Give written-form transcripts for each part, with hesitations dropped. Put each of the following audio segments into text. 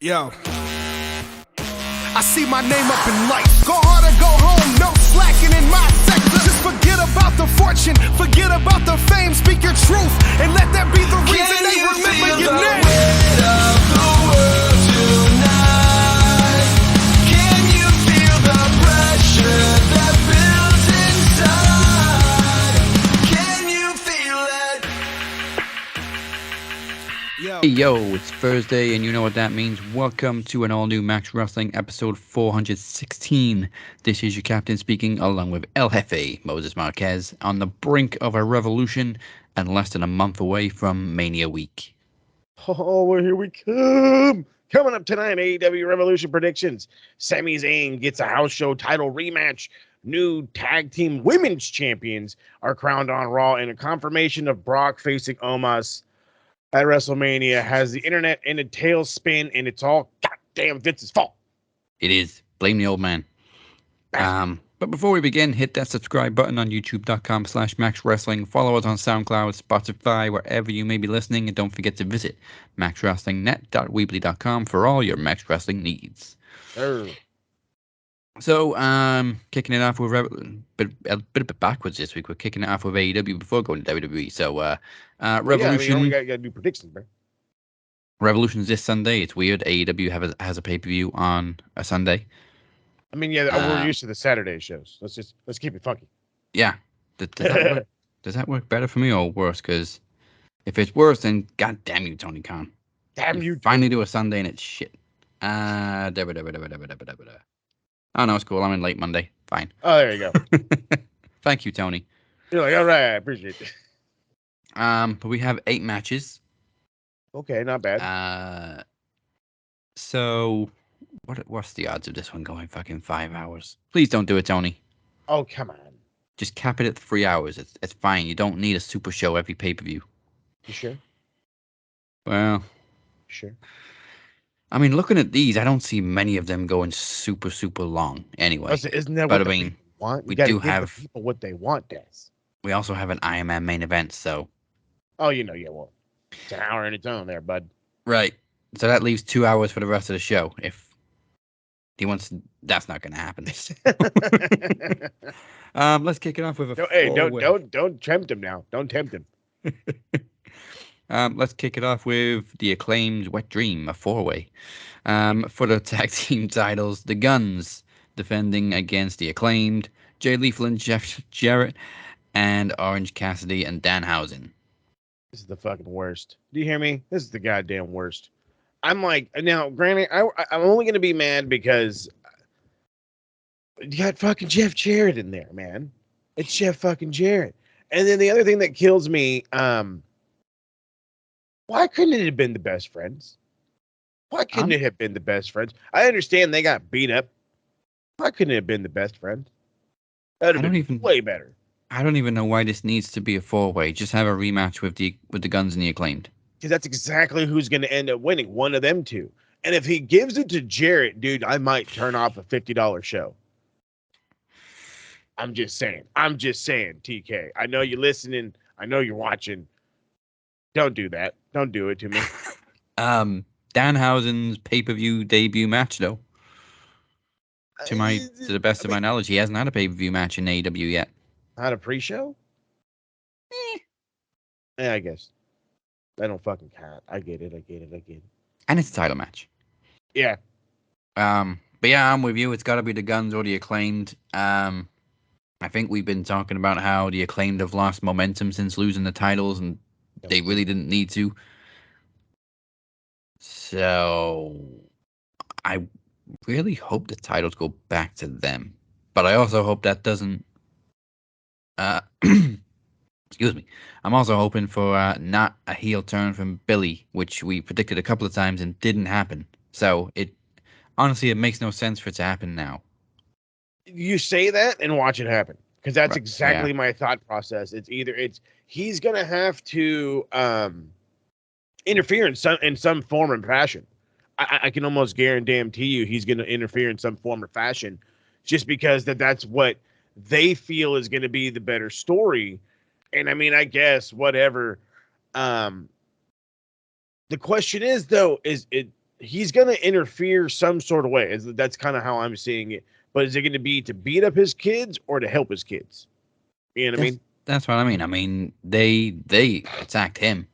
Yo. I see my name up in lights. Go hard or go home, no slacking in my sector. Just forget about the fortune, forget about the fame. Speak your truth, and let that be the reason they remember your name. Weight of the world tonight. Can you feel the pressure that builds inside? Can you feel it? Hey yo, it's Thursday, and you know what that means. Welcome to an all-new Max Wrestling episode 416. This is your captain speaking, along with El Jefe, Moses Marquez, on the brink of a revolution and less than a month away from Mania Week. Oh, well, here we come. Coming up tonight, AEW Revolution predictions. Sami Zayn gets a house show title rematch. New tag team women's champions are crowned on Raw, and a confirmation of Brock facing Omos at WrestleMania has the internet in a tailspin, and it's all goddamn Vince's fault. It is. Blame the old man. But before we begin, hit that subscribe button on youtube.com/MaxWrestling. Follow us on SoundCloud, Spotify, wherever you may be listening. And don't forget to visit maxwrestlingnet.weebly.com for all your Max Wrestling needs. So, kicking it off with a bit backwards this week. We're kicking it off with AEW before going to WWE. So, Revolution. Yeah, you got to do predictions, bro. Revolution's this Sunday. It's weird. AEW has a pay-per-view on a Sunday. I mean, yeah, we're used to the Saturday shows. Let's keep it funky. Yeah. Does that work? Does that work better for me or worse? Because if it's worse, then god damn you, Tony Khan. Damn you. Finally do a Sunday and it's shit. Oh no, it's cool. I'm in late Monday. Fine. Oh, there you go. Thank you, Tony. You're like, all right, I appreciate it. But we have 8 matches. Okay, not bad. So what's the odds of this one going fucking 5 hours? Please don't do it, Tony. Oh, come on. Just cap it at 3 hours. It's fine. You don't need a super show every pay-per-view. You sure? Well, sure. I mean, looking at these, I don't see many of them going super, super long. Anyway, isn't that what people want? We do have the people what they want, Des. We also have an Iron Man main event, so. Oh, yeah, well, it's an hour in its own there, bud. Right. So that leaves 2 hours for the rest of the show. If he wants, that's not going to happen. Let's kick it off with a. Don't tempt him now. Don't tempt him. Let's kick it off with the Acclaimed Wet Dream, a 4-way. For the tag team titles, the Guns defending against the Acclaimed, Jay Lethal and Jeff Jarrett, and Orange Cassidy and Danhausen. This is the fucking worst. Do you hear me? This is the goddamn worst. I'm like, now, granted, I'm only going to be mad because you got fucking Jeff Jarrett in there, man. It's Jeff fucking Jarrett. And then the other thing that kills me, why couldn't it have been the best friends? Why couldn't it have been the best friends? I understand they got beat up. Why couldn't it have been the best friends? That would have been way better. I don't even know why this needs to be a 4-way. Just have a rematch with the Guns and the Acclaimed. Because that's exactly who's going to end up winning. One of them two. And if he gives it to Jarrett, dude, I might turn off a $50 show. I'm just saying, TK. I know you're listening. I know you're watching. Don't do that. Don't do it to me. Danhausen's pay-per-view debut match, though. To the best of my knowledge, he hasn't had a pay-per-view match in AEW yet. Not a pre-show? Yeah, I guess. I don't fucking count. I get it. And it's a title match. Yeah. But yeah, I'm with you. It's got to be the Guns or the Acclaimed. I think we've been talking about how the Acclaimed have lost momentum since losing the titles, and they really didn't need to. So I really hope the titles go back to them. But I also hope that doesn't... excuse me. I'm also hoping for not a heel turn from Billy, which we predicted a couple of times and didn't happen. So it makes no sense for it to happen now. You say that and watch it happen, because that's exactly my thought process. It's he's gonna have to interfere in some form or fashion. I can almost guarantee you he's gonna interfere in some form or fashion, just because that's what they feel is going to be the better story. And I mean, I guess whatever. The question is, though, he's going to interfere some sort of way? That's kind of how I'm seeing it. But is it going to be to beat up his kids or to help his kids? You know what I mean? That's what I mean. I mean, they attacked him,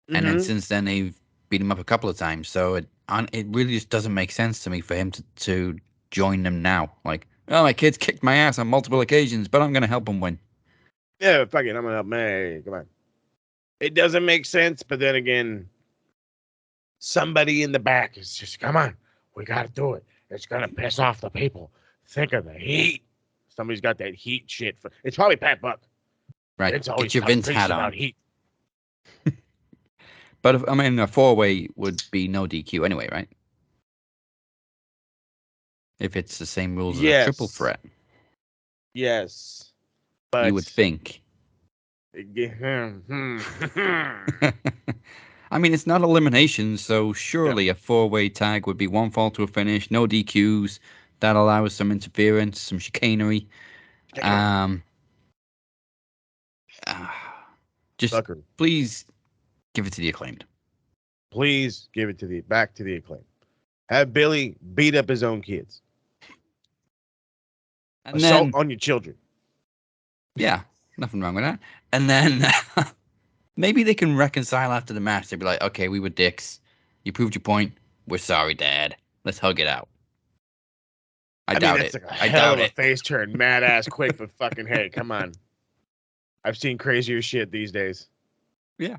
and then Mm-hmm. since then they've beat him up a couple of times. So it really just doesn't make sense to me for him to join them now. Like, oh, my kids kicked my ass on multiple occasions, but I'm going to help them win. Yeah, fuck it. I'm going to help. Man, come on. It doesn't make sense, but then again, somebody in the back is just, come on, we got to do it. It's going to piss off the people. Think of the heat. Somebody's got that heat shit. It's probably Pat Buck. Right, It's get your Vince hat on. About heat. But I mean, a 4-way would be no DQ anyway, right? If it's the same rules as a triple threat. Yes. But you would think. Hmm. I mean, it's not elimination, so surely a 4-way tag would be one fall to a finish, no DQs. That allows some interference, some chicanery. Just please give it to the Acclaimed. Please give it back to the Acclaimed. Have Billy beat up his own kids. And assault on your children. Yeah, nothing wrong with that. And then maybe they can reconcile after the match. They'd be like, okay, we were dicks. You proved your point. We're sorry, Dad. Let's hug it out. I doubt it. Like a hell of a face turn, mad ass quick, but fucking hey, come on. I've seen crazier shit these days. Yeah.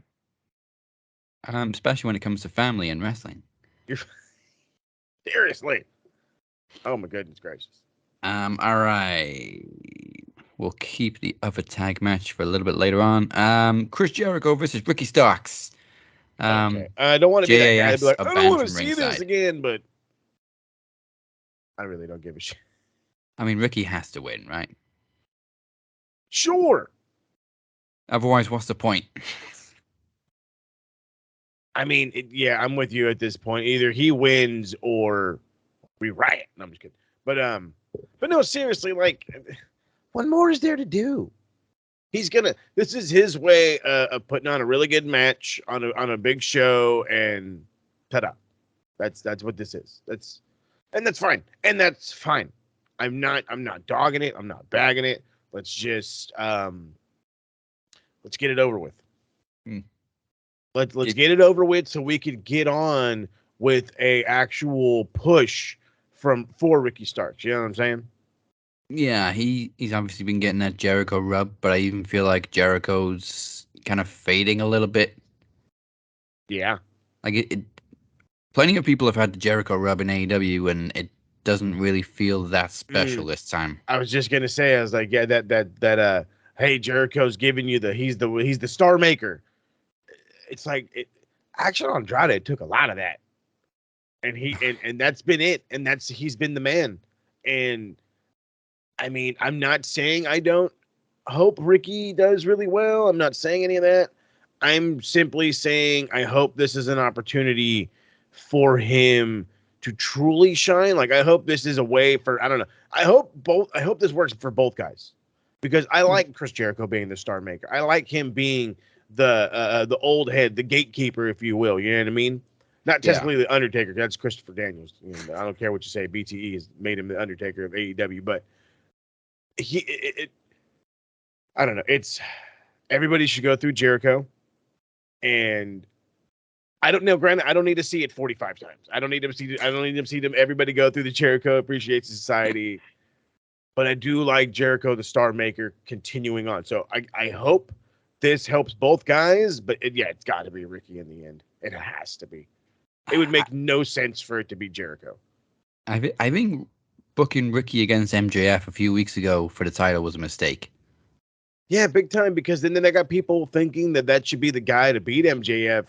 Especially when it comes to family and wrestling. Seriously. Oh my goodness gracious. All right. We'll keep the other tag match for a little bit later on. Chris Jericho versus Ricky Starks. Okay. I don't want to be that guy to be like, I don't want to see this again, but I really don't give a shit. I mean, Ricky has to win, right? Sure. Otherwise, what's the point? I mean, I'm with you at this point. Either he wins or we riot. No, I'm just kidding. But no, seriously, like, what more is there to do? This is his way of putting on a really good match on a big show, and ta-da. That's what this is. That's fine. And that's fine. I'm not dogging it. I'm not bagging it. Let's just let's get it over with. Let's get it over with so we could get on with a actual push for Ricky Starks. You know what I'm saying? Yeah, he's obviously been getting that Jericho rub, but I even feel like Jericho's kind of fading a little bit. Yeah. Like plenty of people have had the Jericho rub in AEW, and it doesn't really feel that special this time. I was just gonna say, I was like, yeah, that hey, Jericho's giving you he's the star maker. It's like Action Andrade took a lot of that, and and that's been it, and he's been the man. And I mean, I'm not saying I don't hope Ricky does really well. I'm not saying any of that. I'm simply saying I hope this is an opportunity for him to truly shine. Like, I hope this is a way for, I don't know. I hope this works for both guys, because I like Chris Jericho being the star maker. I like him being the old head, the gatekeeper, if you will. You know what I mean? Not technically the Undertaker. That's Christopher Daniels. You know, I don't care what you say. BTE has made him the Undertaker of AEW, but I don't know. It's everybody should go through Jericho, and I don't know. Granted, I don't need to see it 45 times. I don't need to see them. Everybody go through the Jericho Appreciation Society, but I do like Jericho, the star maker, continuing on. So I hope this helps both guys. But it's got to be Ricky in the end. It has to be. It would make no sense for it to be Jericho. I think booking Ricky against MJF a few weeks ago for the title was a mistake. Yeah, big time, because then they got people thinking that should be the guy to beat MJF.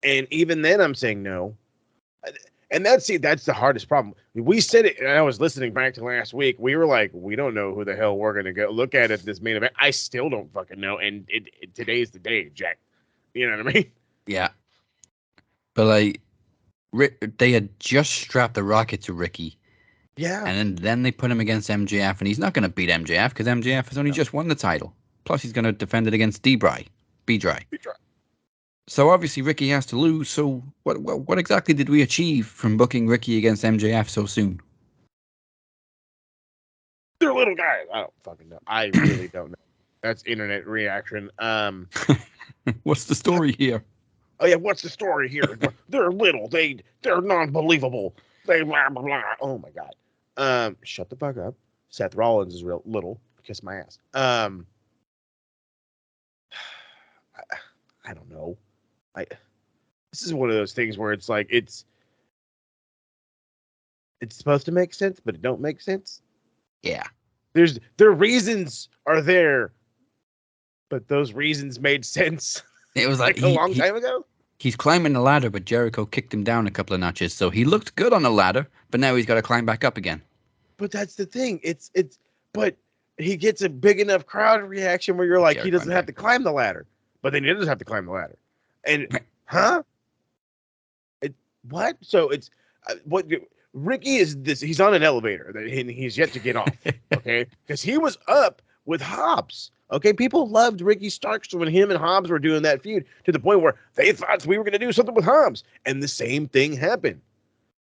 And even then I'm saying no. And that's the hardest problem. We said it, and I was listening back to last week. We were like, we don't know who the hell we're going to go look at this main event. I still don't fucking know. And today's the day, Jack. You know what I mean? Yeah. But like, they had just strapped the rocket to Ricky. Yeah. And then they put him against MJF, and he's not going to beat MJF because MJF has only just won the title. Plus, he's going to defend it against B-Dry. So obviously Ricky has to lose. So what exactly did we achieve from booking Ricky against MJF so soon? They're little guys. I don't fucking know. I really don't know. That's internet reaction. What's the story here? Oh yeah, what's the story here? They're little. They're non-believable. They blah blah blah. Oh my god. Shut the fuck up. Seth Rollins is real little. Kiss my ass. I don't know. This is one of those things where it's like it's supposed to make sense, but it don't make sense. Yeah. Their reasons are there, but those reasons made sense. It was like a long time ago. He's climbing the ladder, but Jericho kicked him down a couple of notches, so he looked good on the ladder, but now he's got to climb back up again. But that's the thing. But he gets a big enough crowd reaction where you're like, he doesn't have to climb the ladder, but then he does have to climb the ladder. And what? So it's what Ricky is this. He's on an elevator and he's yet to get off. Okay, because he was up with Hobbs. Okay, people loved Ricky Starks when him and Hobbs were doing that feud to the point where they thought we were going to do something with Hobbs, and the same thing happened.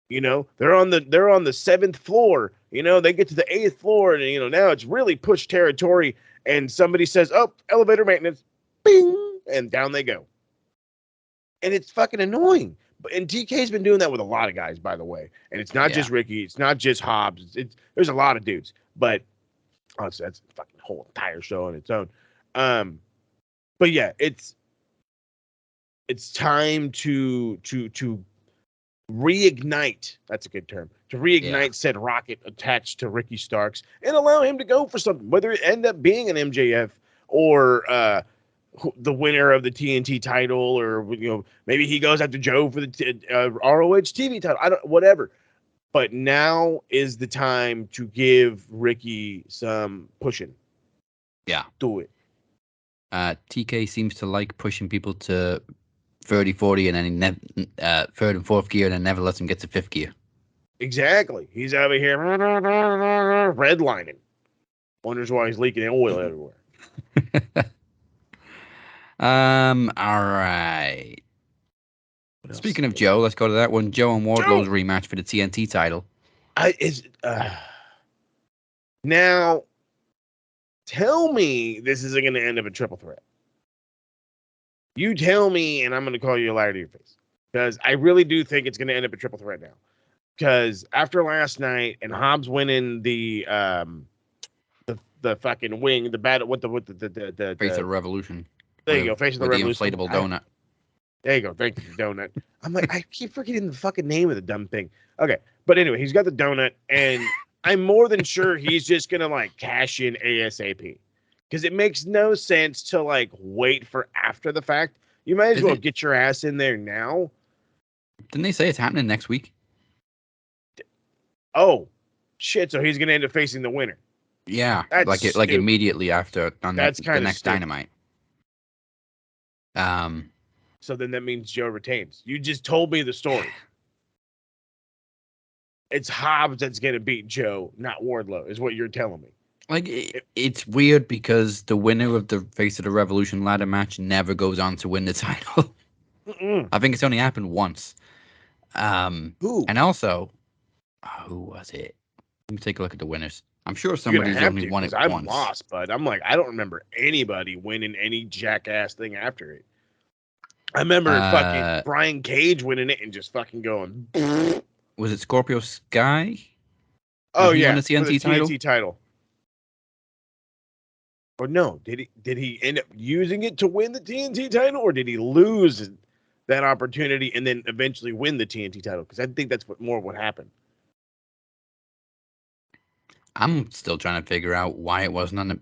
You know, they're on the 7th floor. You know, they get to the 8th floor, and now it's really push territory. And somebody says, "Oh, elevator maintenance," bing, and down they go. And it's fucking annoying. And TK's been doing that with a lot of guys, by the way. And it's not just Ricky. It's not just Hobbs. There's a lot of dudes. But honestly, that's a fucking whole entire show on its own. But yeah, it's time to reignite. That's a good term. To reignite said rocket attached to Ricky Starks and allow him to go for something, whether it end up being an MJF or the winner of the TNT title, or maybe he goes after Joe for the ROH TV title. Whatever. But now is the time to give Ricky some pushing. Yeah, do it. TK seems to like pushing people to 30, 40, and then he third and fourth gear, and then never lets him get to fifth gear. Exactly. He's over here redlining. Wonders why he's leaking oil everywhere. All right. Speaking of Joe, let's go to that one. Joe and Wardlow's rematch for the TNT title. Now, tell me this isn't going to end up a triple threat. You tell me, and I'm going to call you a liar to your face. Because I really do think it's going to end up a triple threat now. Because after last night and Hobbs winning the fucking wing, the battle with the Face of the Revolution. There you go, Face of the Revolution. The inflatable donut. There you go. Thank you, donut. I'm like, I keep forgetting the fucking name of the dumb thing. Okay, but anyway, he's got the donut, and I'm more than sure he's just gonna like cash in ASAP, because it makes no sense to like wait for after the fact. You might as well get your ass in there now. Didn't they say it's happening next week? Oh, shit! So he's gonna end up facing the winner. Yeah, like immediately after on the next Dynamite. So then that means Joe retains. You just told me the story. It's Hobbs that's going to beat Joe, not Wardlow, is what you're telling me. Like, it's weird because the winner of the Face of the Revolution ladder match never goes on to win the title. I think it's only happened once. Who? And also, who was it? Let me take a look at the winners. I'm sure somebody's only won it once. I'm lost, but I'm like, I don't remember anybody winning any jackass thing after it. I remember fucking Brian Cage winning it and just fucking going. Was it Scorpio Sky? Oh yeah, won the TNT title. Or no? Did he end up using it to win the TNT title, or did he lose that opportunity and then eventually win the TNT title? Because I think that's what happened. I'm still trying to figure out why it wasn't on the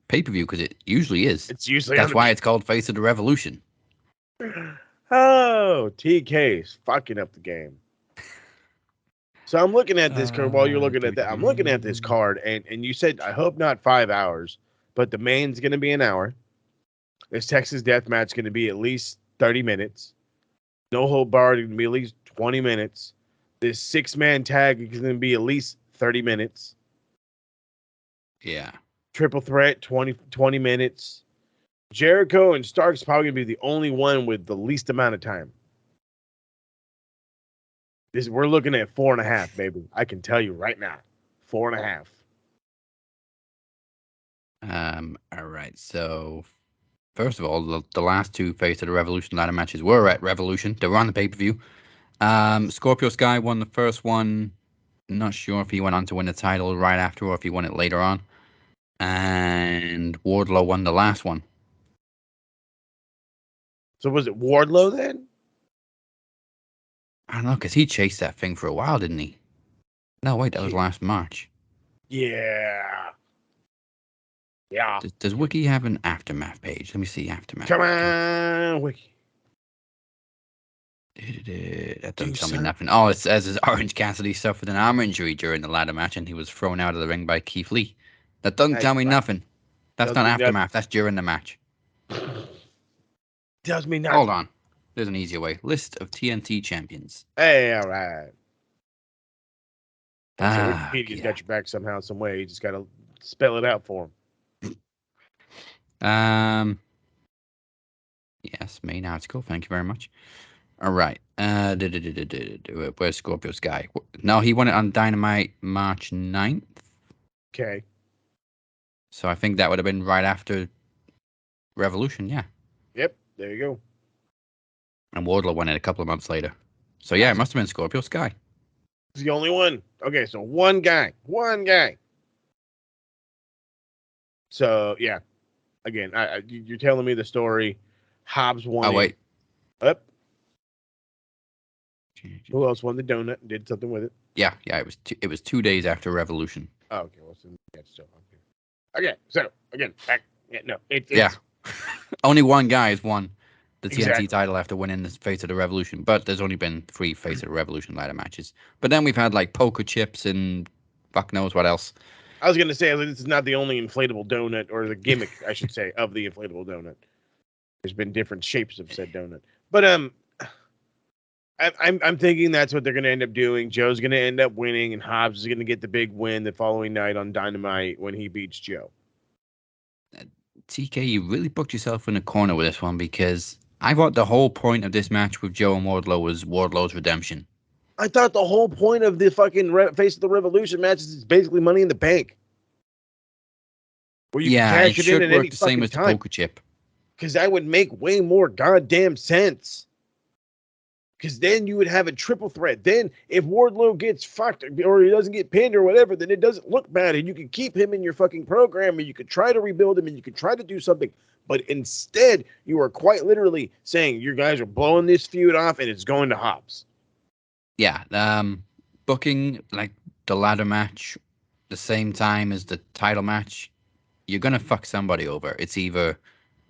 pay-per-view, because it usually is. It's usually that's why it's called Face of the Revolution. Oh, TK's fucking up the game. So I'm looking at this card while you're looking at that. I'm looking at this card, and you said, I hope not 5 hours, but the main's going to be an hour. This Texas death match is going to be at least 30 minutes. No hold barred is going to be at least 20 minutes. This 6-man tag is going to be at least 30 minutes. Yeah. Triple threat, 20 minutes. Jericho and Stark's probably gonna be the only one with the least amount of time. We're looking at 4.5, baby. I can tell you right now, 4.5. All right. So, first of all, the last two Face of the Revolution ladder matches were at Revolution. They were on the pay-per-view. Scorpio Sky won the first one. Not sure if he went on to win the title right after or if he won it later on. And Wardlow won the last one. So was it Wardlow then? I don't know, because he chased that thing for a while, didn't he? No, wait, that was last March. Yeah. Yeah. Does Wiki have an Aftermath page? Let me see Aftermath. Come on, Wiki. That doesn't tell me nothing. Oh, it says his Orange Cassidy suffered an arm injury during the ladder match and he was thrown out of the ring by Keith Lee. That doesn't tell me nothing. That's not Aftermath. That's during the match. Tells me nothing. Hold on. There's an easier way. List of TNT champions. Hey, all right. Ah, Wikipedia's got your back somehow, some way. You just got to spell it out for him. Yes, main article. Thank you very much. All right. Where's Scorpio Sky? No, he won it on Dynamite March 9th. Okay. So I think that would have been right after Revolution, yeah. Yep, there you go. And Wardlow won it a couple of months later. So yeah, it must have been Scorpio Sky. He's the only one. Okay, so one guy. So yeah, again, you're telling me the story. Hobbs won. Oh wait. Up. Who else won the donut and did something with it? Yeah. It was 2 days after Revolution. Oh, okay. Well, so that's still okay. So again, back. Yeah, no, it's only one guy has won the Exactly. TNT title after winning the Face of the Revolution, but there's only been 3 Face of the Revolution ladder matches. But then we've had like poker chips and fuck knows what else. I was gonna say this is not the only inflatable donut, or the gimmick, I should say, of the inflatable donut. There's been different shapes of said donut, but I'm thinking that's what they're gonna end up doing. Joe's gonna end up winning, and Hobbs is gonna get the big win the following night on Dynamite when he beats Joe. TK, you really booked yourself in a corner with this one because I thought the whole point of this match with Joe and Wardlow was Wardlow's redemption. I thought the whole point of the fucking Face of the Revolution matches is basically Money in the Bank, where you can cash it in at any the same as the poker chip. Because that would make way more goddamn sense. Because then you would have a triple threat. Then if Wardlow gets fucked or he doesn't get pinned or whatever, then it doesn't look bad. And you can keep him in your fucking program and you could try to rebuild him and you could try to do something. But instead, you are quite literally saying you guys are blowing this feud off and it's going to Hobbs. Yeah. Booking like the ladder match the same time as the title match, you're going to fuck somebody over. It's either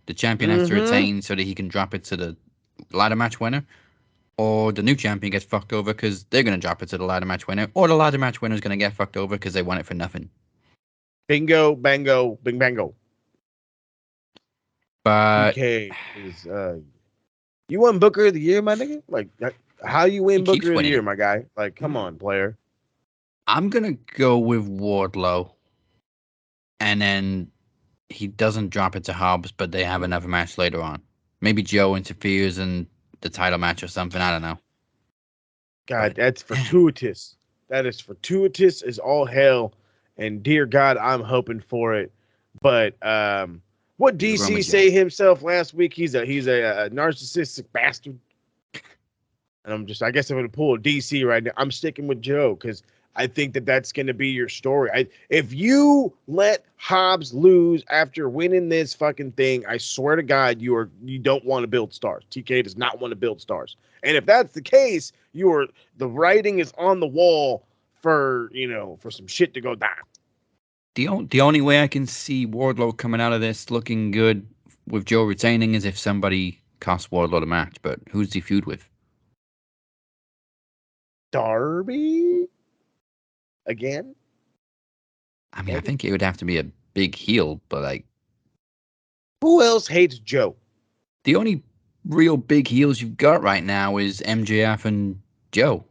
the champion has to retain so that he can drop it to the ladder match winner, or the new champion gets fucked over because they're going to drop it to the ladder match winner, or the ladder match winner is going to get fucked over because they won it for nothing. Bingo, bango, bing, bango. But DK is, you won Booker of the Year, my nigga? Like, how you win Booker of the Year, my guy? Like, come on, player. I'm going to go with Wardlow, and then he doesn't drop it to Hobbs, but they have another match later on. Maybe Joe interferes in the title match or something. I don't know. God, that's fortuitous. That is fortuitous as all hell. And dear God, I'm hoping for it. But what DC say himself last week? He's a narcissistic bastard. And I guess I'm going to pull a DC right now. I'm sticking with Joe because I think that's going to be your story. If you let Hobbs lose after winning this fucking thing, I swear to God, you don't want to build stars. TK does not want to build stars. And if that's the case, the writing is on the wall for some shit to go down. The only way I can see Wardlow coming out of this looking good with Joe retaining is if somebody costs Wardlow the match. But who's he feud with? Darby? Again? I mean, I think it would have to be a big heel, but like, who else hates Joe? The only real big heels you've got right now is MJF and Joe.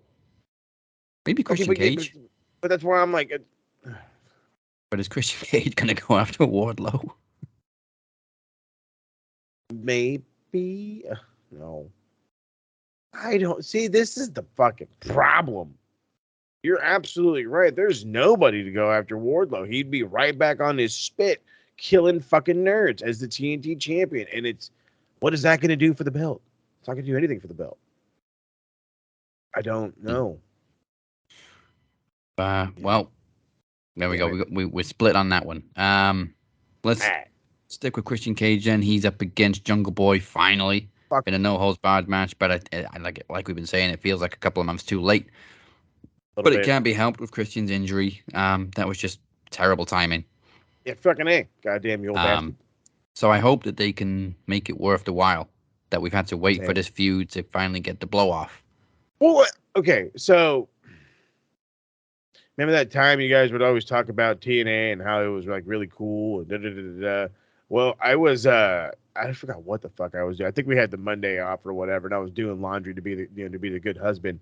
Maybe Christian Cage. But that's where I'm like. But is Christian Cage going to go after Wardlow? Maybe. No. I don't see. This is the fucking problem. You're absolutely right. There's nobody to go after Wardlow. He'd be right back on his spit, killing fucking nerds as the TNT champion. And what is that going to do for the belt? It's not going to do anything for the belt. I don't know. Well, there we go. We're split on that one. Let's stick with Christian Cage then. He's up against Jungle Boy finally. In a no holds barred match, but I like it. Like we've been saying, it feels like a couple of months too late. But it can't be helped with Christian's injury. That was just terrible timing. Yeah, fucking A. Goddamn, you old bastard. So I hope that they can make it worth the while that we've had to wait for this feud to finally get the blow off. Well, okay, so remember that time you guys would always talk about TNA and how it was like really cool and da-da-da-da-da. Well, I was I forgot what the fuck I was doing. I think we had the Monday off or whatever, and I was doing laundry to be the good husband.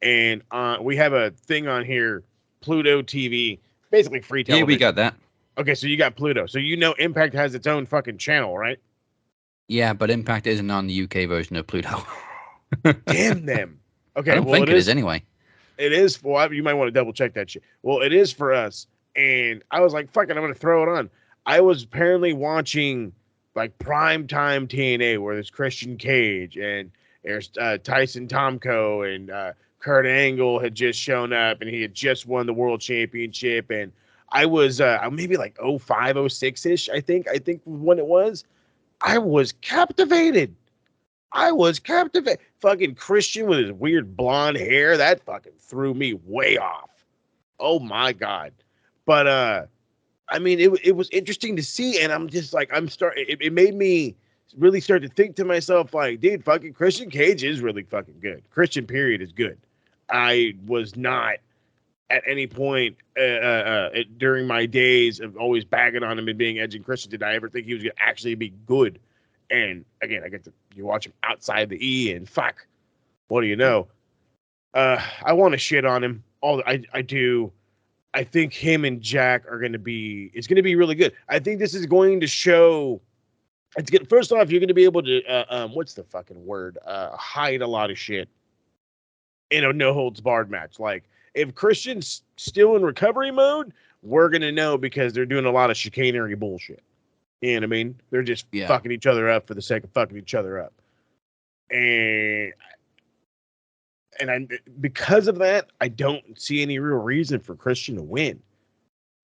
And we have a thing on here, Pluto TV, basically free television. Yeah, we got that. Okay, so you got Pluto. So you know Impact has its own fucking channel, right? Yeah, but Impact isn't on the UK version of Pluto. Damn them. Okay, I don't think it is anyway. It is. Well, you might want to double check that shit. Well, it is for us. And I was like, fuck it, I'm going to throw it on. I was apparently watching like primetime TNA where there's Christian Cage and there's Tyson Tomko and Kurt Angle had just shown up and he had just won the world championship. And I was maybe like 05, 06-ish, I think when it was. I was captivated. Fucking Christian with his weird blonde hair, that fucking threw me way off. Oh my God. But I mean, it was interesting to see, and I'm just like, it made me really start to think to myself, like, dude, fucking Christian Cage is really fucking good. Christian period is good. I was not at any point during my days of always bagging on him and being edging Christian, did I ever think he was going to actually be good? And again, you watch him outside the E, and fuck, what do you know? I want to shit on him. I do. I think him and Jack it's going to be really good. I think this is going to show. First off, you're going to be able to what's the fucking word? Hide a lot of shit in a no holds barred match. Like if Christian's still in recovery mode, we're going to know because they're doing a lot of chicanery bullshit. You know what I mean? They're just fucking each other up for the sake of fucking each other up. And because of that, I don't see any real reason for Christian to win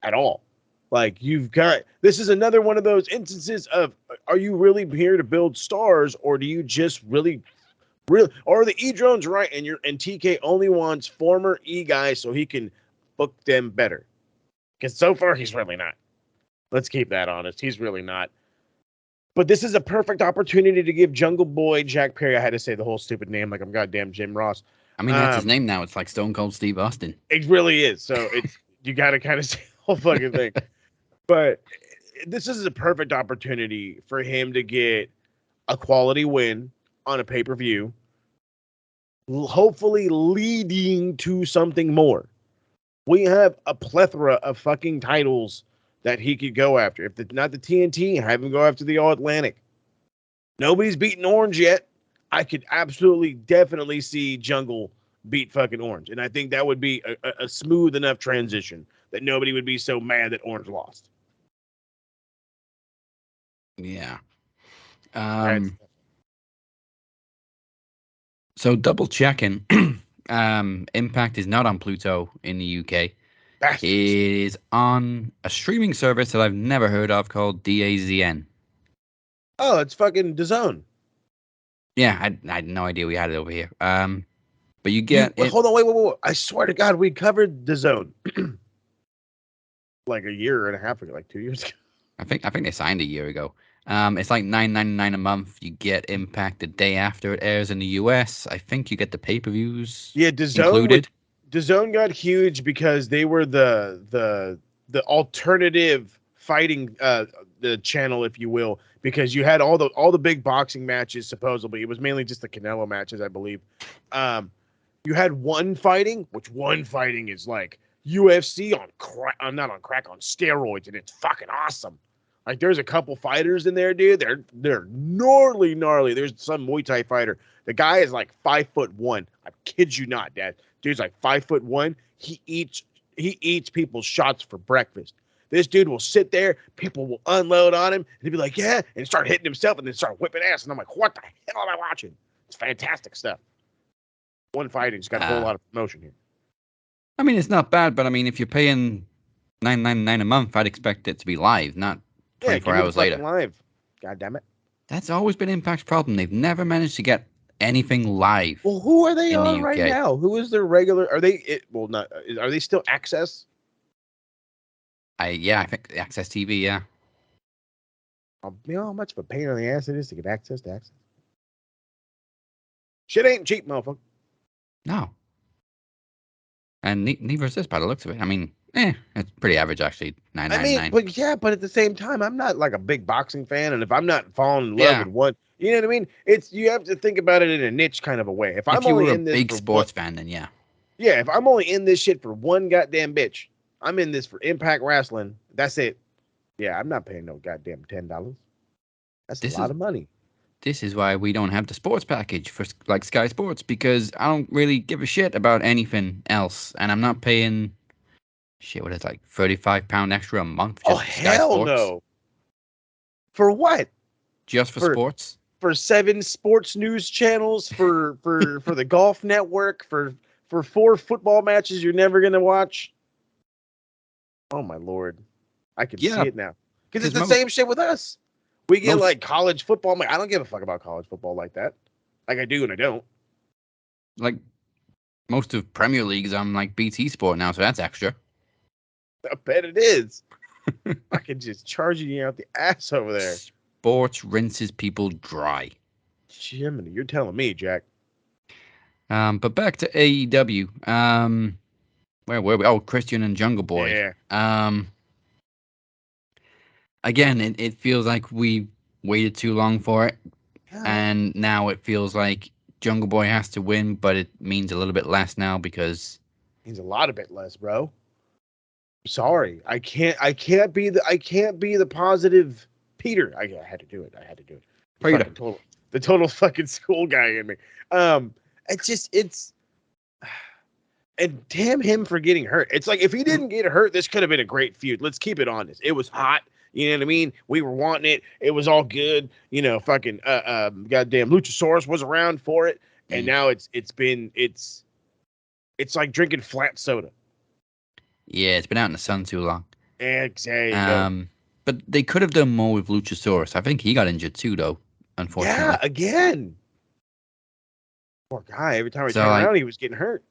at all. Like this is another one of those instances of, are you really here to build stars, or do you just really, or are the E-drones right? And TK only wants former E guys so he can book them better. Because so far he's really not. Let's keep that honest. He's really not. But this is a perfect opportunity to give Jungle Boy Jack Perry. I had to say the whole stupid name like I'm goddamn Jim Ross. I mean, that's his name now. It's like Stone Cold Steve Austin. It really is. So you got to kind of say the whole fucking thing. But this is a perfect opportunity for him to get a quality win on a pay-per-view, hopefully leading to something more. We have a plethora of fucking titles that he could go after. If not the TNT, have him go after the All-Atlantic. Nobody's beaten Orange yet. I could absolutely, definitely see Jungle beat fucking Orange. And I think that would be a smooth enough transition that nobody would be so mad that Orange lost. Yeah. So double checking, Impact is not on Pluto in the UK. It is on a streaming service that I've never heard of called DAZN. Oh, it's fucking DAZN. Yeah, I had no idea we had it over here. But you get hold on, wait. I swear to God, we covered DAZN like a year and a half ago, like 2 years ago. I think they signed a year ago. It's like $9.99 a month. You get Impact the day after it airs in the US. I think you get the pay-per-views included. DAZN got huge because they were the alternative fighting the channel, if you will, because you had all the big boxing matches. Supposedly, it was mainly just the Canelo matches, I believe. You had one fighting is like UFC on steroids, and it's fucking awesome. Like there's a couple fighters in there, dude. They're gnarly. There's some Muay Thai fighter. The guy is like 5'1". I kid you not, Dad. Dude's like 5'1". He eats people's shots for breakfast. This dude will sit there, people will unload on him, and he'll be like, yeah, and start hitting himself and then start whipping ass. And I'm like, what the hell am I watching? It's fantastic stuff. One fighting, just got a whole lot of promotion here. I mean, it's not bad, but I mean, if you're paying $9.99 a month, I'd expect it to be live, not 24 hours later. Live. God damn it. That's always been Impact's problem. They've never managed to get anything live. Well, who are they on the right UK. now? Who is their regular? Are they? Are they still Access? I think Access TV, yeah. You know how much of a pain in the ass it is to get access to Access? Shit ain't cheap, motherfucker. No. And neither is this by the looks of it. I mean, it's pretty average actually. But at the same time, I'm not like a big boxing fan, and if I'm not falling in love with one, you know what I mean? You have to think about it in a niche kind of a way. If I'm you only were in this big for sports fan, then yeah. Yeah, if I'm only in this shit for one goddamn bitch, I'm in this for Impact Wrestling. That's it. Yeah, I'm not paying no goddamn $10. That's a lot of money. This is why we don't have the sports package for like Sky Sports, because I don't really give a shit about anything else, and I'm not paying what is like £35 extra a month just for Sky Sports. No. For what? Just for sports? For 7 sports news channels, for the Golf Network, for 4 football matches you're never gonna watch. Oh my Lord. I can see it now. Because it's the same shit with us. We get like college football. I don't give a fuck about college football like that. Like I do and I don't. Like most of Premier League's on like BT Sport now, so that's extra. I bet it is. I can just charge you out the ass over there. Sports rinses people dry. Jiminy, you're telling me, Jack. But back to AEW. Where were we? Oh, Christian and Jungle Boy. Yeah. Again, it feels like we waited too long for it. Yeah. And now it feels like Jungle Boy has to win, but it means a little bit less now because it means a lot of bit less, bro. Sorry. I can't be the positive Peter. I had to do it. Peter. The total fucking school guy in me. And damn him for getting hurt. It's like if he didn't get hurt, this could have been a great feud. Let's keep it honest. It was hot. You know what I mean? We were wanting it. It was all good. You know, fucking goddamn Luchasaurus was around for it, and now it's like drinking flat soda. Yeah, it's been out in the sun too long. Exactly. But they could have done more with Luchasaurus. I think he got injured too, though. Unfortunately. Yeah, again. Poor guy. Every time he turned around, he was getting hurt.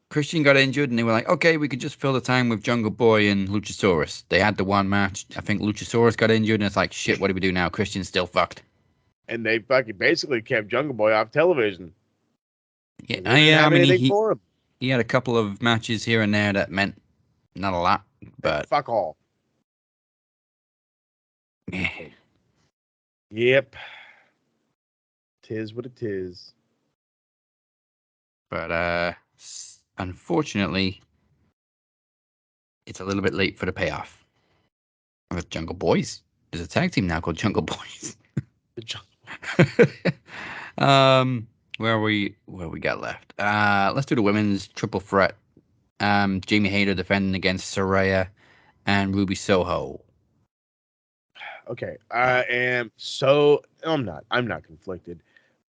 Christian got injured, and they were like, okay, we could just fill the time with Jungle Boy and Luchasaurus. They had the one match. I think Luchasaurus got injured, and it's like, shit, what do we do now? Christian's still fucked. And they fucking basically kept Jungle Boy off television. Yeah, I mean, he had a couple of matches here and there that meant not a lot, but... Fuck all. Yeah. Yep. Tis what it is. But, unfortunately, it's a little bit late for the payoff. With Jungle Boys. There's a tag team now called Jungle Boys. The Jungle Where we got left? Let's do the women's triple threat. Jamie Hayter defending against Saraya and Ruby Soho. Okay, I'm not conflicted.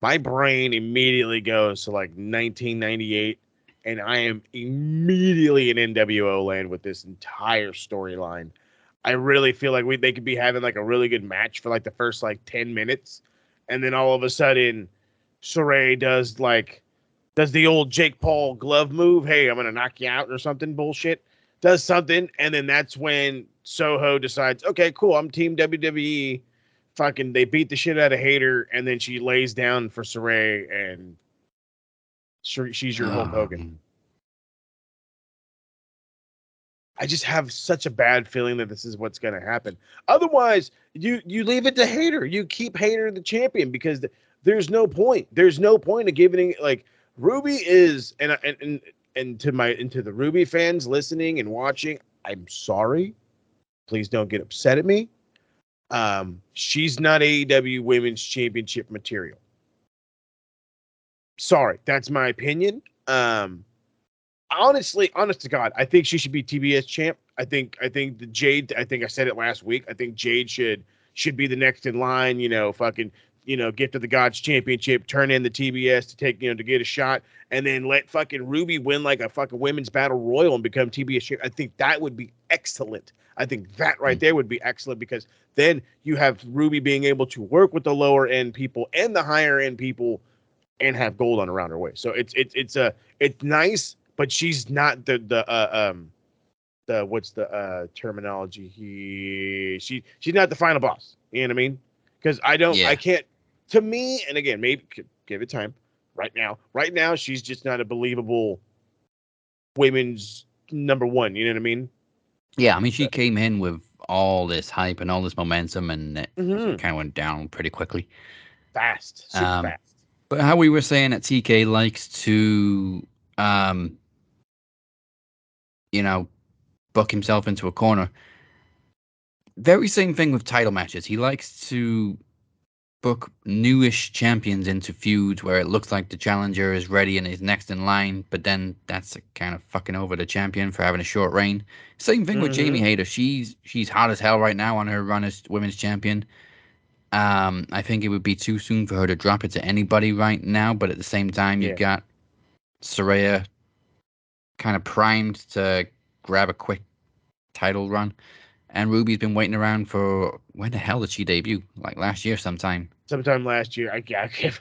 My brain immediately goes to like 1998, and I am immediately in NWO land with this entire storyline. I really feel like they could be having like a really good match for like the first like 10 minutes, and then all of a sudden, Saraya does the old Jake Paul glove move. Hey, I'm gonna knock you out or something bullshit. Does something, and then that's when Soho decides, okay, cool, I'm Team WWE. Fucking, they beat the shit out of Hayter, and then she lays down for Saraya, and she's your Hulk Hogan. I just have such a bad feeling that this is what's going to happen. Otherwise, you leave it to Hayter. You keep Hayter the champion because there's no point. There's no point of giving like Ruby is and to the Ruby fans listening and watching. I'm sorry. Please don't get upset at me. She's not AEW Women's Championship material. Sorry, that's my opinion. Honestly, honest to God, I think she should be TBS champ. I think the Jade. I think I said it last week. I think Jade should be the next in line. Fucking, Gift of the Gods championship, turn in the TBS to take, to get a shot, and then let fucking Ruby win like a fucking women's battle royal and become TBS champ. I think that would be excellent. I think that right there would be excellent, because then you have Ruby being able to work with the lower end people and the higher end people and have gold on around her way. So it's nice, but she's not the what's the terminology? She's not the final boss. You know what I mean? Because I can't. To me, and again, maybe give it time. Right now, she's just not a believable women's number one. You know what I mean? Yeah, I mean, she came in with all this hype and all this momentum, and it Mhm. kind of went down pretty quickly. Fast, super fast. But how we were saying that TK likes to, book himself into a corner. Very same thing with title matches. He likes to book newish champions into feuds where it looks like the challenger is ready and is next in line, but then that's kind of fucking over the champion for having a short reign. Same thing with Jamie Hayter. She's hot as hell right now on her run as women's champion. I think it would be too soon for her to drop it to anybody right now, but at the same time, you've got Saraya kind of primed to grab a quick title run. And Ruby's been waiting around for, when the hell did she debut? Like last year sometime. Sometime last year. I can't.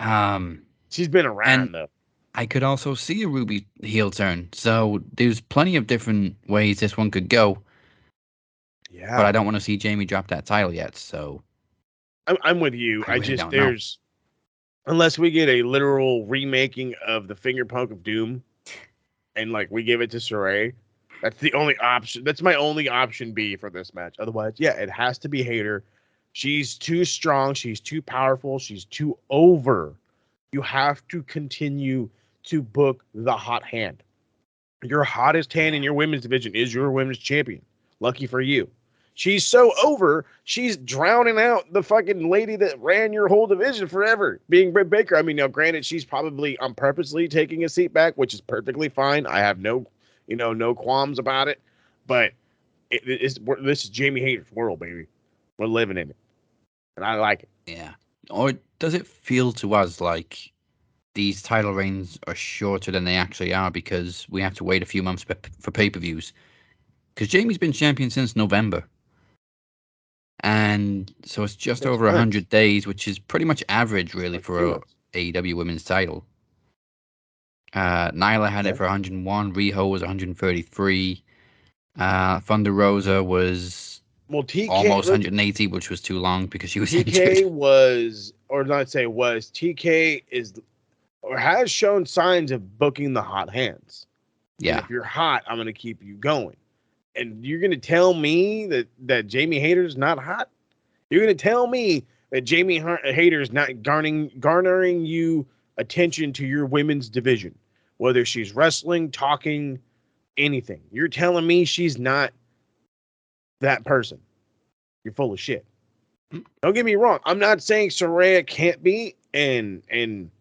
Um, She's been around though. I could also see a Ruby heel turn. So there's plenty of different ways this one could go. Yeah. But I don't want to see Jamie drop that title yet. So I'm with you. I really don't know. Unless we get a literal remaking of the Finger Punk of Doom, and like we give it to Saraya, that's the only option. That's my only option B for this match. Otherwise, yeah, it has to be Hayter. She's too strong. She's too powerful. She's too over. You have to continue to book the hot hand. Your hottest hand in your women's division is your women's champion. Lucky for you. She's so over, she's drowning out the fucking lady that ran your whole division forever, being Britt Baker. I mean, now granted, she's probably purposely taking a seat back, which is perfectly fine. I have no qualms about it. But this is Jamie Hayter's world, baby. We're living in it, and I like it. Yeah. Or does it feel to us like these title reigns are shorter than they actually are because we have to wait a few months for pay-per-views? Because Jamie's been champion since November. And so it's just over 100 days, which is pretty much average, really, for a AEW women's title. Nyla had it for 101. Riho was 133. Thunder Rosa was almost 180, which was too long because she was injured. TK is or has shown signs of booking the hot hands. Yeah. And if you're hot, I'm going to keep you going. And you're going to tell me that Jamie Hayter's not hot? You're going to tell me that Jamie Hayter's not garnering you attention to your women's division, whether she's wrestling, talking, anything. You're telling me she's not that person. You're full of shit. Don't get me wrong. I'm not saying Saraya can't be, and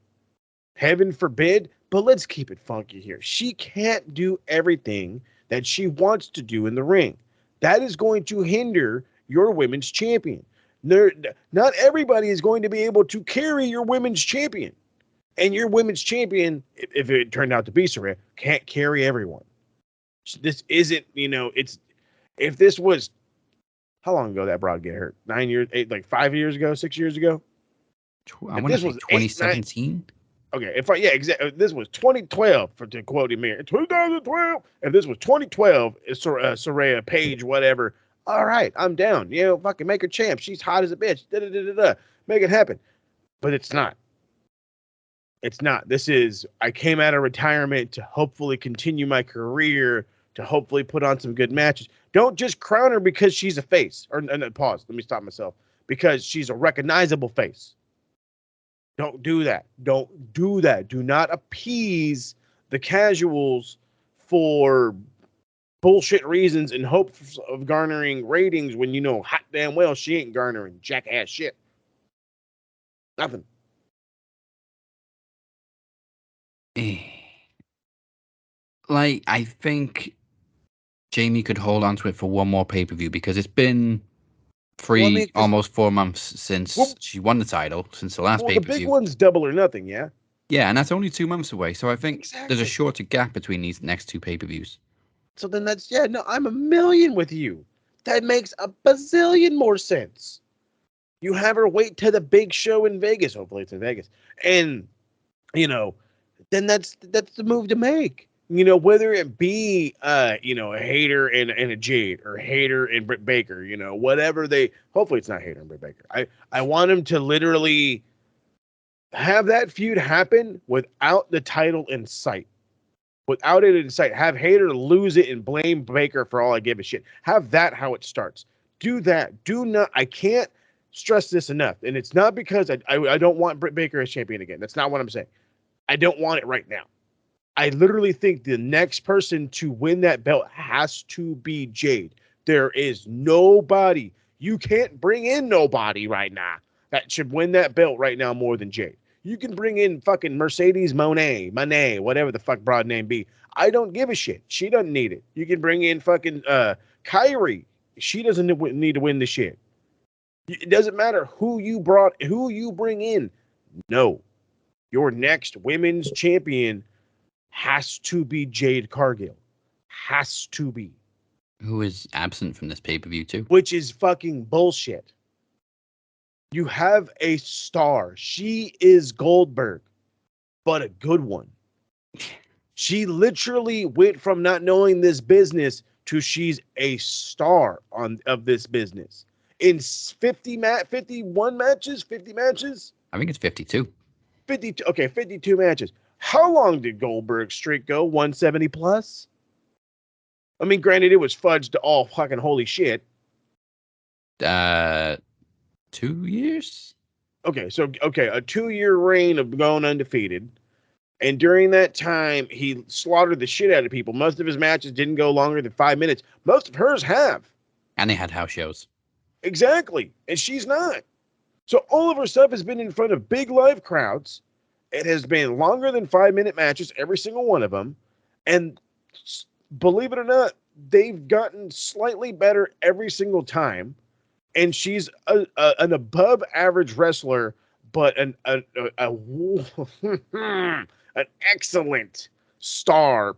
heaven forbid, but let's keep it funky here. She can't do everything that she wants to do in the ring. That is going to hinder your women's champion. Not everybody is going to be able to carry your women's champion. And your women's champion, if it turned out to be Saraya, can't carry everyone. This isn't, if this was, how long ago that Broad get hurt? 9 years, 5 years ago, 6 years ago? I want to say 2017. Okay, exactly. This was 2012, to quote him here. 2012. If this was 2012, Saraya, Paige, whatever. All right, I'm down. Fucking make her champ. She's hot as a bitch. Make it happen. But it's not. It's not. This is, I came out of retirement to hopefully continue my career, to hopefully put on some good matches. Don't just crown her because she's a face. Pause. Let me stop myself. Because she's a recognizable face. Don't do that. Don't do that. Do not appease the casuals for bullshit reasons in hopes of garnering ratings when you know hot damn well she ain't garnering jackass shit. Nothing. Like, I think Jamie could hold on to it for one more pay-per-view because it's been almost 4 months since she won the title, since the last the big pay-per-view. one's Double or Nothing, yeah? Yeah, and that's only 2 months away, so I think there's a Exactly. shorter gap between these next two pay-per-views. So then I'm a million with you. That makes a bazillion more sense. You have her wait to the big show in Vegas. Hopefully it's in Vegas. And, then that's the move to make. Whether it be, a Hater and a Jade or Hater and Britt Baker, whatever hopefully it's not Hater and Britt Baker. I want him to literally have that feud happen without the title in sight. Without it in sight, have Hater lose it and blame Baker for all I give a shit. Have that how it starts. Do that. Do not. I can't stress this enough. And it's not because I don't want Britt Baker as champion again. That's not what I'm saying. I don't want it right now. I literally think the next person to win that belt has to be Jade. There is nobody. You can't bring in nobody right now that should win that belt right now more than Jade. You can bring in fucking Mercedes Monet, whatever the fuck broad name be. I don't give a shit. She doesn't need it. You can bring in fucking Kyrie. She doesn't need to win the shit. It doesn't matter who you bring in. No. Your next women's champion has to be Jade Cargill. Has to be. Who is absent from this pay-per-view too. Which is fucking bullshit. You have a star. She is Goldberg, but a good one. She literally went from not knowing this business to she's a star of this business. In 51 matches, 50 matches? I think it's 52. 52. Okay, 52 matches. How long did Goldberg's streak go? 170 plus? I mean, granted, it was fudged to all fucking holy shit. 2 years? Okay, so a 2-year reign of going undefeated. And during that time, he slaughtered the shit out of people. Most of his matches didn't go longer than 5 minutes. Most of hers have. And they had house shows. Exactly. And she's not. So all of her stuff has been in front of big live crowds. It has been longer than 5-minute matches, every single one of them. And believe it or not, they've gotten slightly better every single time. And she's an above average wrestler, but an excellent star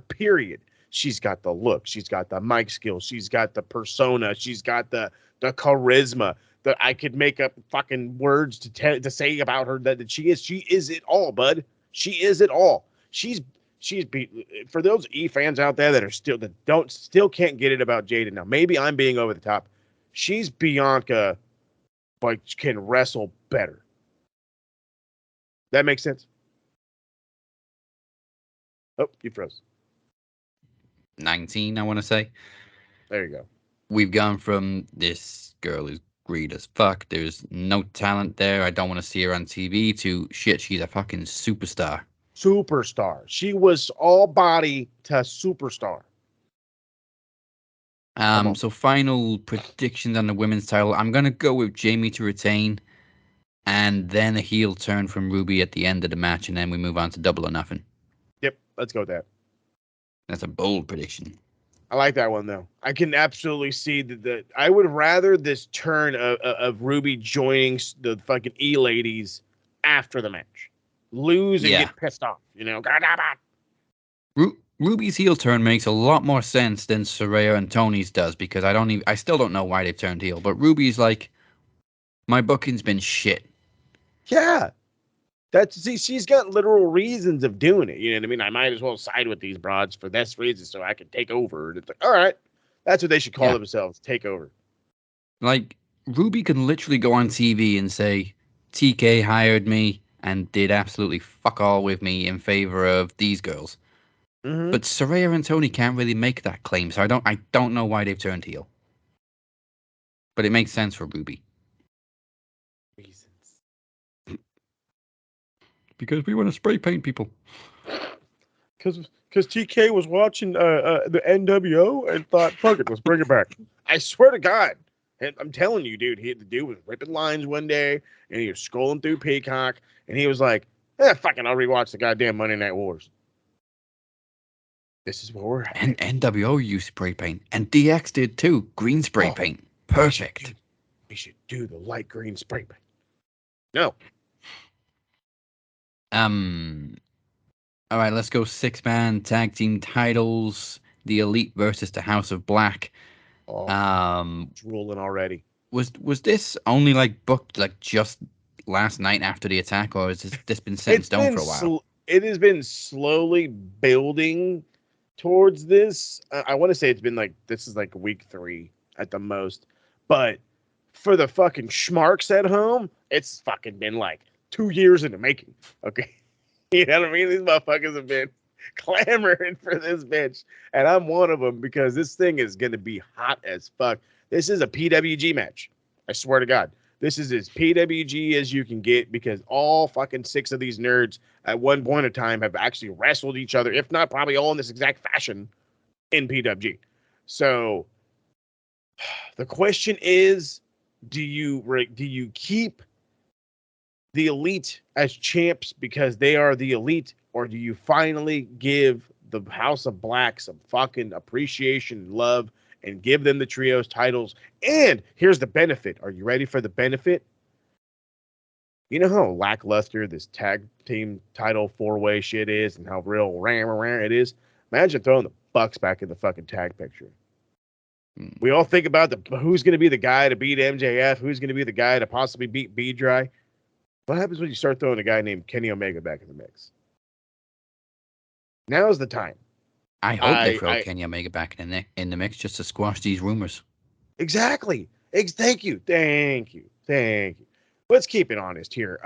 period. She's got the look. She's got the mic skills. She's got the persona. She's got the charisma that I could make up fucking words to say about her that she is. She is it all, bud. She is it all. She's for those fans out there that still can't get it about Jada. Now, maybe I'm being over the top. She's Bianca, but can wrestle better. That makes sense? Oh, you froze. 19, I want to say. There you go. We've gone from this girl is great as fuck. There's no talent there. I don't want to see her on TV to shit, she's a fucking superstar. Superstar. She was all body to superstar. So final predictions on the women's title. I'm going to go with Jamie to retain and then a heel turn from Ruby at the end of the match, and then we move on to Double or Nothing. Yep, let's go with that. That's a bold prediction. I like that one, though. I can absolutely see that. I would rather this turn of Ruby joining the fucking E-ladies after the match. Lose and get pissed off, Ruby's heel turn makes a lot more sense than Saraya and Tony's does, because I still don't know why they've turned heel, but Ruby's like, my booking's been shit. Yeah. She's got literal reasons of doing it. You know what I mean? I might as well side with these broads for this reason so I can take over. And it's like, all right, that's what they should call themselves, take over. Like, Ruby can literally go on TV and say, TK hired me and did absolutely fuck all with me in favor of these girls. Mm-hmm. But Saraya and Tony can't really make that claim, so I don't know why they've turned heel. But it makes sense for Ruby. Reasons. Because we want to spray paint people. Because TK was watching the NWO and thought, fuck it, let's bring it back. I swear to God. And I'm telling you, dude, the dude was ripping lines one day and he was scrolling through Peacock and he was like, fucking, I'll rewatch the goddamn Monday Night Wars. This is where we're at. And NWO used spray paint. And DX did too. Green spray paint. Perfect. We should do the light green spray paint. No. All right, let's go 6-man tag team titles. The Elite versus the House of Black. It's ruling already. Was this only like booked like just last night after the attack, or has this been set in stone for a while? It has been slowly building towards this. I want to say it's been like, this is like week 3 at the most. But for the fucking schmarks at home, it's fucking been like 2 years in the making. Okay. You know what I mean? These motherfuckers have been clamoring for this bitch. And I'm one of them because this thing is going to be hot as fuck. This is a PWG match. I swear to God. This is as PWG as you can get because all fucking 6 of these nerds at one point in time have actually wrestled each other, if not probably all in this exact fashion in PWG. So the question is, do you keep the Elite as champs because they are the Elite, or do you finally give the House of Black some fucking appreciation and love and give them the trios titles? And here's the benefit. Are you ready for the benefit? You know how lackluster this tag team title 4-way shit is and how real ram it is? Imagine throwing the Bucks back in the fucking tag picture. We all think about who's going to be the guy to beat MJF, who's going to be the guy to possibly beat B-Dry. What happens when you start throwing a guy named Kenny Omega back in the mix? Now's the time. I hope they throw Kenny Omega back in the mix just to squash these rumors. Exactly. Thank you. Let's keep it honest here.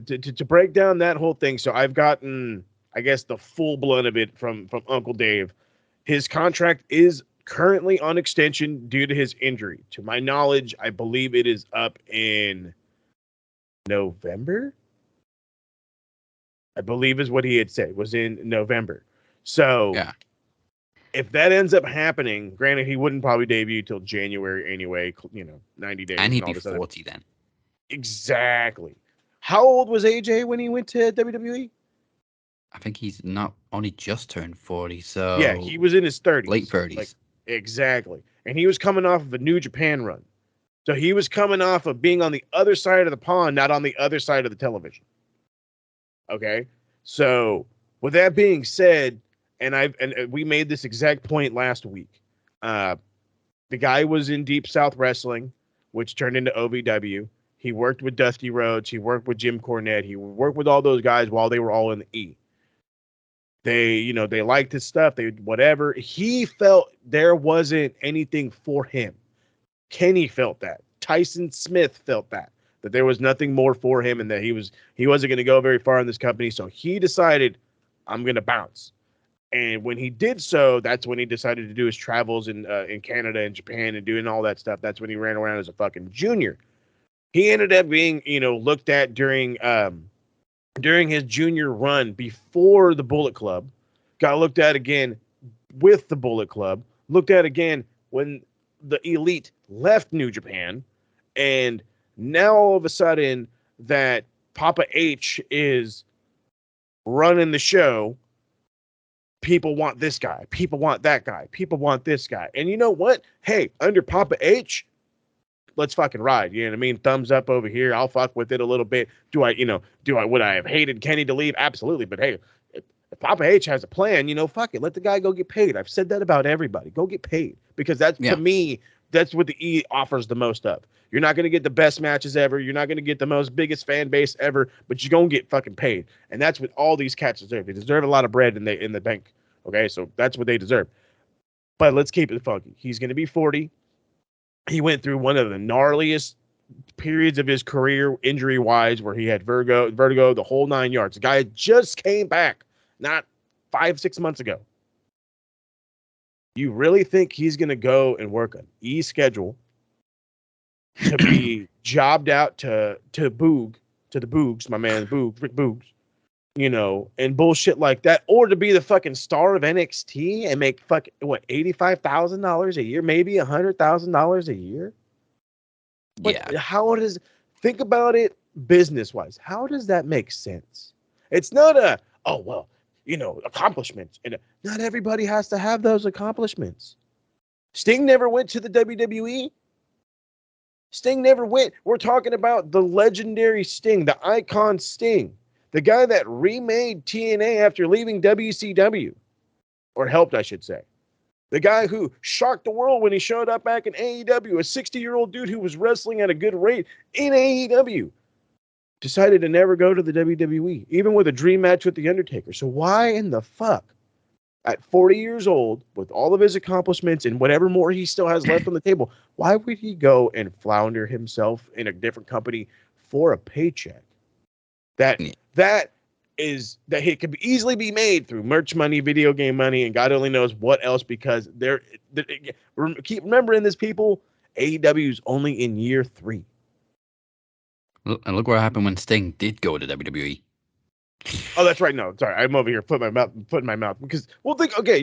To break down that whole thing. So I've gotten, I guess, the full blunt of it from Uncle Dave. His contract is currently on extension due to his injury. To my knowledge, I believe it is up in November. I believe is what he had said, was in November. So yeah. If that ends up happening, granted, he wouldn't probably debut till January anyway, 90 days. And he'd be 40 then. Exactly. How old was AJ when he went to WWE? I think he's not only just turned 40, so... Yeah, he was in his 30s. Late 30s. Exactly. And he was coming off of a New Japan run. So he was coming off of being on the other side of the pond, not on the other side of the television. Okay? So, with that being said, and we made this exact point last week. The guy was in Deep South Wrestling, which turned into OVW. He worked with Dusty Rhodes. He worked with Jim Cornette. He worked with all those guys while they were all in the E. They liked his stuff. They whatever. He felt there wasn't anything for him. Kenny felt that. Tyson Smith felt that there was nothing more for him and that he wasn't going to go very far in this company. So he decided, I'm going to bounce. And when he did so, that's when he decided to do his travels in Canada and Japan and doing all that stuff. That's when he ran around as a fucking junior. He ended up being, looked at during his junior run before the Bullet Club, got looked at again with the Bullet Club, looked at again when the Elite left New Japan, and now all of a sudden that Papa H is running the show. People want this guy. People want that guy. People want this guy. And you know what? Hey, under Papa H, let's fucking ride. You know what I mean? Thumbs up over here. I'll fuck with it a little bit. Would I have hated Kenny to leave? Absolutely. But hey, if Papa H has a plan, fuck it. Let the guy go get paid. I've said that about everybody. Go get paid. Because to me, that's what the E offers the most of. You're not going to get the best matches ever. You're not going to get the most biggest fan base ever, but you're going to get fucking paid. And that's what all these cats deserve. They deserve a lot of bread in the bank. Okay, so that's what they deserve. But let's keep it funky. He's going to be 40. He went through one of the gnarliest periods of his career, injury-wise, where he had vertigo, the whole 9 yards. The guy just came back not 5-6 months ago. You really think he's going to go and work an E schedule to be jobbed out to the Boogs, my man Boogs, Rick Boogs, and bullshit like that, or to be the fucking star of NXT and make fucking what, $85,000 a year, maybe $100,000 a year. But Yeah. how does, think about it business wise? How does that make sense? It's not a, oh well, accomplishments, and not everybody has to have those accomplishments. Sting never went to the WWE. Sting never went. We're talking about the legendary Sting, the icon Sting, the guy that remade TNA after leaving WCW, or helped, I should say. The guy who shocked the world when he showed up back in AEW, a 60-year-old dude who was wrestling at a good rate in AEW, decided to never go to the WWE, even with a dream match with The Undertaker. So why in the fuck, at 40 years old, with all of his accomplishments and whatever more he still has left on the table, why would he go and flounder himself in a different company for a paycheck? That he could easily be made through merch money, video game money, and God only knows what else, because keep remembering this, people, AEW is only in year 3. And look what happened when Sting did go to WWE. Oh, that's right. No, sorry. I'm over here putting my mouth because I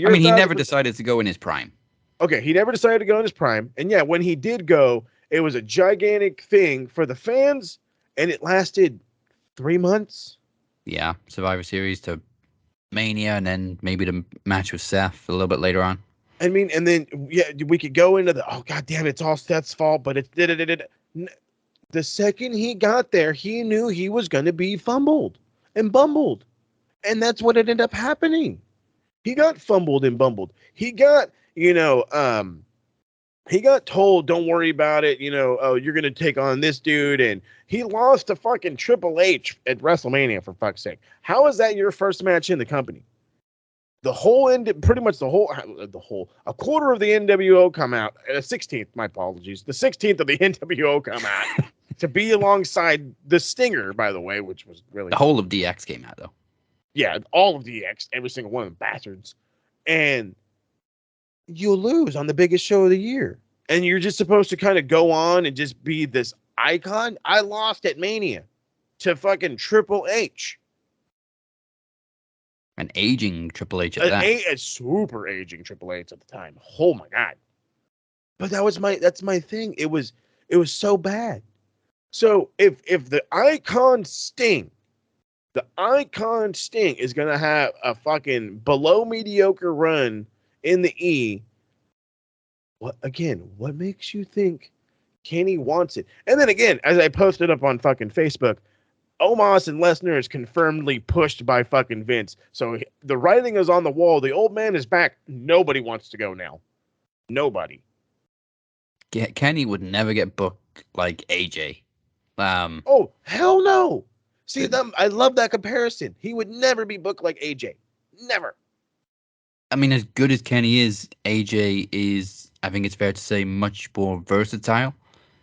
mean, he never decided to go in his prime. Okay, he never decided to go in his prime. And yeah, when he did go, it was a gigantic thing for the fans, and it lasted 3 months. Yeah, Survivor Series to Mania, and then maybe the match with Seth a little bit later on. I mean, and then we could go into the, oh god damn, it's all Seth's fault, but it's the second he got there, he knew he was going to be fumbled and bumbled, and that's what ended up happening. He got fumbled and bumbled. He got, he got told, don't worry about it. Oh, you're going to take on this dude. And he lost to fucking Triple H at WrestleMania, for fuck's sake. How is that your first match in the company? A quarter of the NWO come out, 16th, my apologies. The 16th of the NWO come out to be alongside the Stinger, by the way, which was really the whole of DX came out, though. Yeah, all of DX, every single one of them bastards. And you lose on the biggest show of the year. And you're just supposed to kind of go on and just be this icon. I lost at Mania to fucking Triple H. An aging Triple H at that. A super aging Triple H at the time. Oh my god. But that's my thing. It was so bad. So if the icon Sting is going to have a fucking below mediocre run in the E, what makes you think Kenny wants it? And then again, as I posted up on fucking Facebook, Omos and Lesnar is confirmedly pushed by fucking Vince. So the writing is on the wall. The old man is back. Nobody wants to go now. Nobody. Kenny would never get booked like AJ. Oh, hell no. See, I love that comparison. He would never be booked like AJ. Never. I mean, as good as Kenny is, AJ is, I think it's fair to say, much more versatile.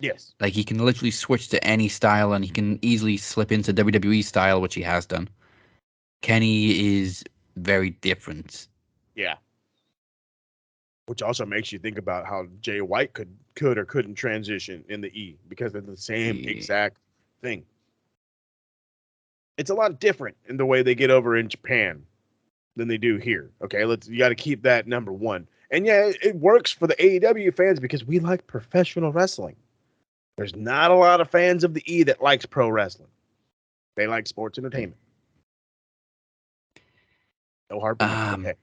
Yes. Like, he can literally switch to any style, and he can easily slip into WWE style, which he has done. Kenny is very different. Yeah. Which also makes you think about how Jay White could or couldn't transition in the E, because of the same exact thing. It's a lot different in the way they get over in Japan than they do here. Okay, you got to keep that number one. And yeah, it works for the AEW fans because we like professional wrestling. There's not a lot of fans of the E that likes pro wrestling. They like sports entertainment. No hard feelings.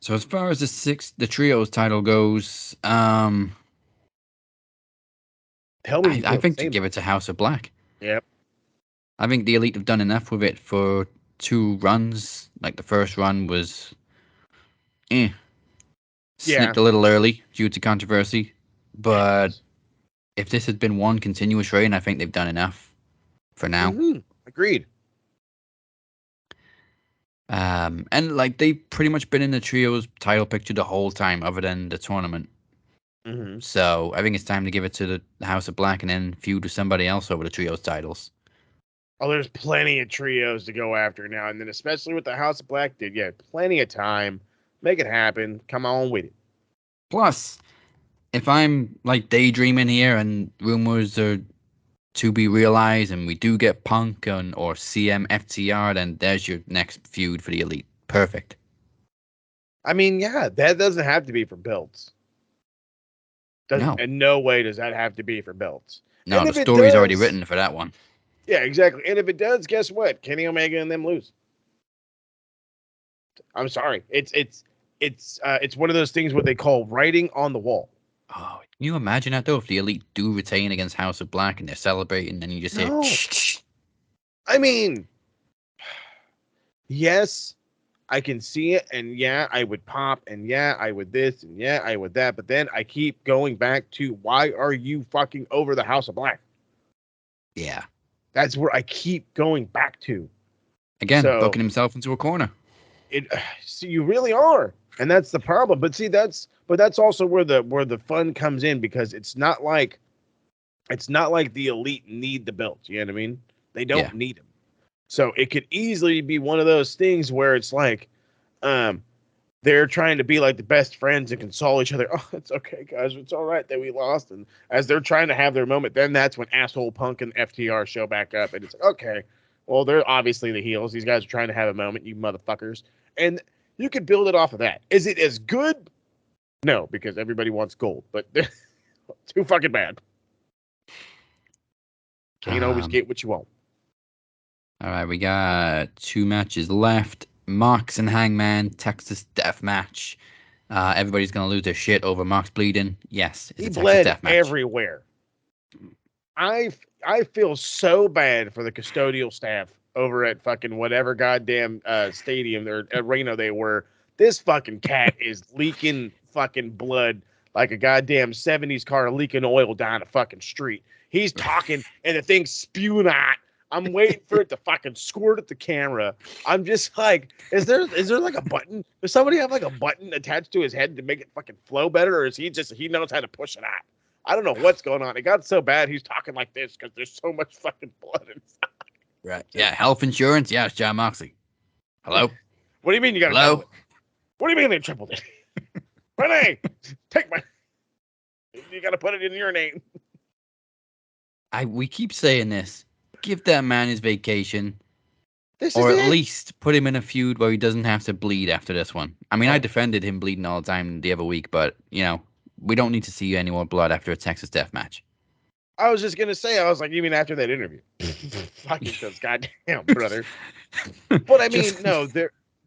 So as far as the trios title goes, Tell me, I think to give it to House of Black. Yep. I think the Elite have done enough with it for 2 runs. Like, the first run was snipped a little early due to controversy. But if this had been one continuous reign, I think they've done enough for now. Mm-hmm. Agreed. And like, they've pretty much been in the trios title picture the whole time, other than the tournament. Mm-hmm. So I think it's time to give it to the House of Black and then feud with somebody else over the trios titles. Oh, there's plenty of trios to go after now, and then especially with the House of Black, dude. Yeah, plenty of time. Make it happen. Come on with it. Plus, if I'm like daydreaming here and rumors are to be realized and we do get Punk or CM FTR, then there's your next feud for the Elite. Perfect. I mean, yeah, that doesn't have to be for belts. No. In no way does that have to be for belts. No, And the if it story's already does, written for that one. Yeah, exactly. And if it does, guess what? Kenny Omega and them lose. I'm sorry. It's one of those things what they call writing on the wall. Oh, can you imagine that though? If the Elite do retain against House of Black and they're celebrating, and you just hear, No. shh. I mean, yes, I can see it, and yeah, I would pop, and yeah, I would this, and yeah, I would that, but then I keep going back to why are you fucking over the House of Black? Yeah. That's where I keep going back to. Again, So, booking himself into a corner. So you really are, and that's the problem. But see, that's also where the fun comes in, because it's not like the Elite need the belts. You know what I mean? They don't need them. So it could easily be one of those things where it's like, they're trying to be like the best friends and console each other. Oh, it's okay, guys. It's all right that we lost. And as they're trying to have their moment, then that's when asshole Punk and FTR show back up, and it's like, okay, well, they're obviously the heels. These guys are trying to have a moment, you motherfuckers. And you could build it off of that. Is it as good? No, because everybody wants gold, but they're too fucking bad. Can't always get what you want. All right, we got 2 matches left. Mox and Hangman Texas Death Match. Everybody's gonna lose their shit over Mox bleeding. Yes, it's He a Texas bled Death Match. everywhere. I feel so bad for the custodial staff over at fucking whatever goddamn stadium or arena they were. This fucking cat is leaking fucking blood like a goddamn 70s car leaking oil down a fucking street. He's talking and the thing's spewing out. I'm waiting for it to fucking squirt at the camera. I'm just like, is there like a button? Does somebody have like a button attached to his head to make it fucking flow better? Or is he knows how to push it out? I don't know what's going on. It got so bad he's talking like this because there's so much fucking blood inside. Right. Yeah, health insurance. Yeah, it's John Moxley. Hello? What do you mean you got to double it? What do you mean they tripled it? Renee, take my... You got to put it in your name. We keep saying this. Give that man his vacation. Or at least put him in a feud where he doesn't have to bleed after this one. I mean, I defended him bleeding all the time the other week, but, we don't need to see any more blood after a Texas Death Match. I was just going to say, I was like, you mean after that interview? Fucking because goddamn, brother. But I mean, no,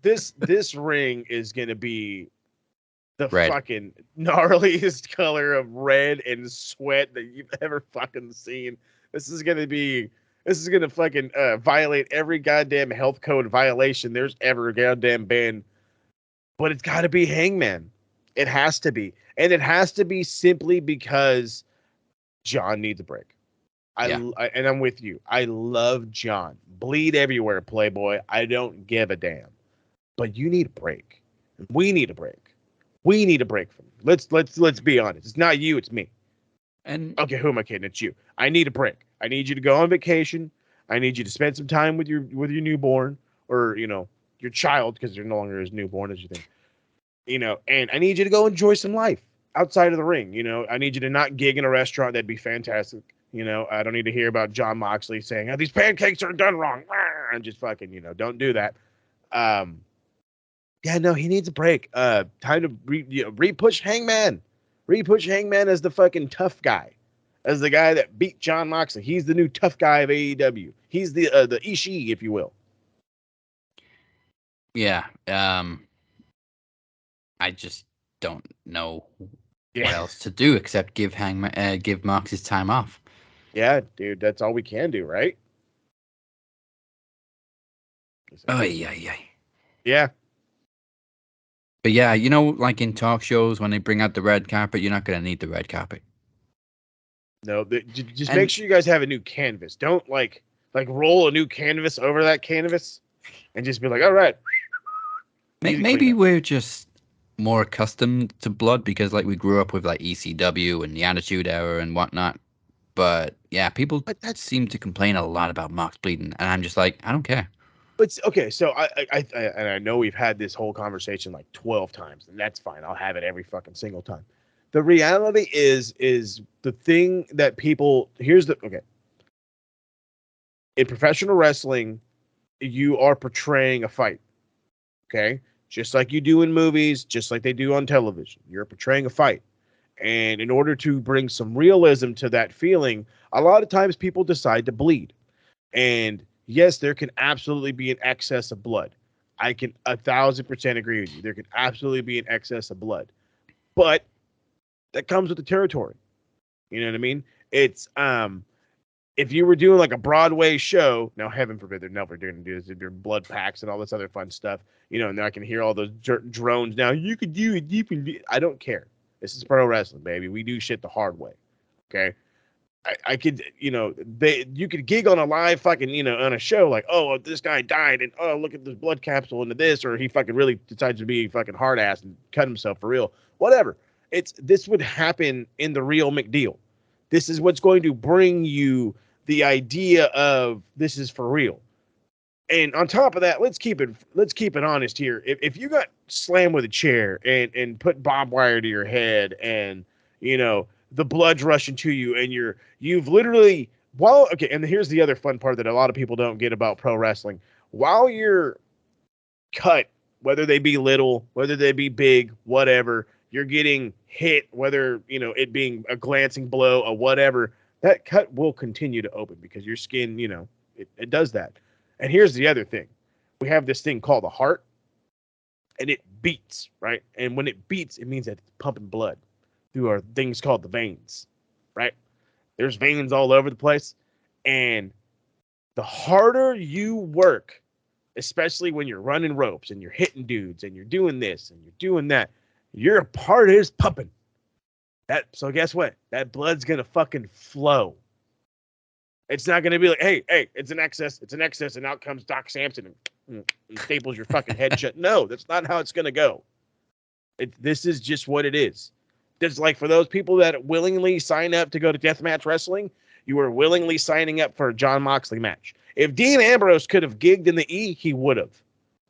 this ring is going to be the red. Fucking gnarliest color of red and sweat that you've ever fucking seen. This is going to fucking violate every goddamn health code violation there's ever goddamn been. But it's got to be Hangman. It has to be. And it has to be simply because John needs a break. And I'm with you. I love John. Bleed everywhere, Playboy. I don't give a damn. But you need a break. We need a break. We need a break from you. Let's be honest. It's not you, it's me. And okay, who am I kidding? It's you. I need a break. I need you to go on vacation. I need you to spend some time with your newborn, or your child, because you're no longer as newborn as you think. And I need you to go enjoy some life outside of the ring. I need you to not gig in a restaurant. That'd be fantastic. I don't need to hear about John Moxley saying, oh, these pancakes are done wrong. And just fucking, don't do that. Yeah, no, he needs a break. Time to re-push Hangman. Re-push Hangman as the fucking tough guy. As the guy that beat John Moxley. He's the new tough guy of AEW. He's the Ishii, if you will. Yeah. I just don't know what else to do except give Mox his time off. Yeah, dude, that's all we can do, right? Oh, yeah. Yeah. But yeah, like in talk shows, when they bring out the red carpet, you're not going to need the red carpet. No, just make sure you guys have a new canvas. Don't like roll a new canvas over that canvas and just be like, all right. Maybe we're just more accustomed to blood because like we grew up with like ECW and the Attitude Era and whatnot. But yeah, people seem to complain a lot about Mox bleeding, and I'm just like, I don't care. But okay, so I know we've had this whole conversation like 12 times, and that's fine. I'll have it every fucking single time. The reality is the thing that people In professional wrestling, you are portraying a fight. Okay? Just like you do in movies, just like they do on television. You're portraying a fight. And in order to bring some realism to that feeling, a lot of times people decide to bleed. And yes, there can absolutely be an excess of blood. I can 1,000% agree with you. There can absolutely be an excess of blood. But that comes with the territory. You know what I mean? It's if you were doing like a Broadway show, now heaven forbid they're never going to do this, their blood packs and all this other fun stuff, you know, and I can hear all those drones now. You could do it, you can do it. I don't care. This is pro wrestling, baby. We do shit the hard way. Okay. I could, you know, you could gig on a live fucking, you know, on a show like, oh, this guy died and oh, look at this blood capsule into this, or he fucking really decides to be fucking hard ass and cut himself for real. Whatever. This would happen in the real McDeal. This is what's going to bring you the idea of this is for real. And on top of that, let's keep it honest here. If you got slammed with a chair and put barbed wire to your head and, you know, the blood's rushing to you and you've literally, okay, and here's the other fun part that a lot of people don't get about pro wrestling. While you're cut, whether they be little, whether they be big, whatever, you're getting hit, whether, you know, it being a glancing blow or whatever, that cut will continue to open because your skin, you know, it does that. And here's the other thing. We have this thing called the heart, and it beats, right? And when it beats, it means that it's pumping blood through our things called the veins, right? There's veins all over the place. And the harder you work, especially when you're running ropes and you're hitting dudes and you're doing this and you're doing that, your part is pumping. So guess what? That blood's going to fucking flow. It's not going to be like, hey, it's an excess, and out comes Doc Samson and staples your fucking head shut. No, that's not how it's going to go. This is just what it is. It's like for those people that willingly sign up to go to Deathmatch Wrestling, you are willingly signing up for a Jon Moxley match. If Dean Ambrose could have gigged in the E, he would have.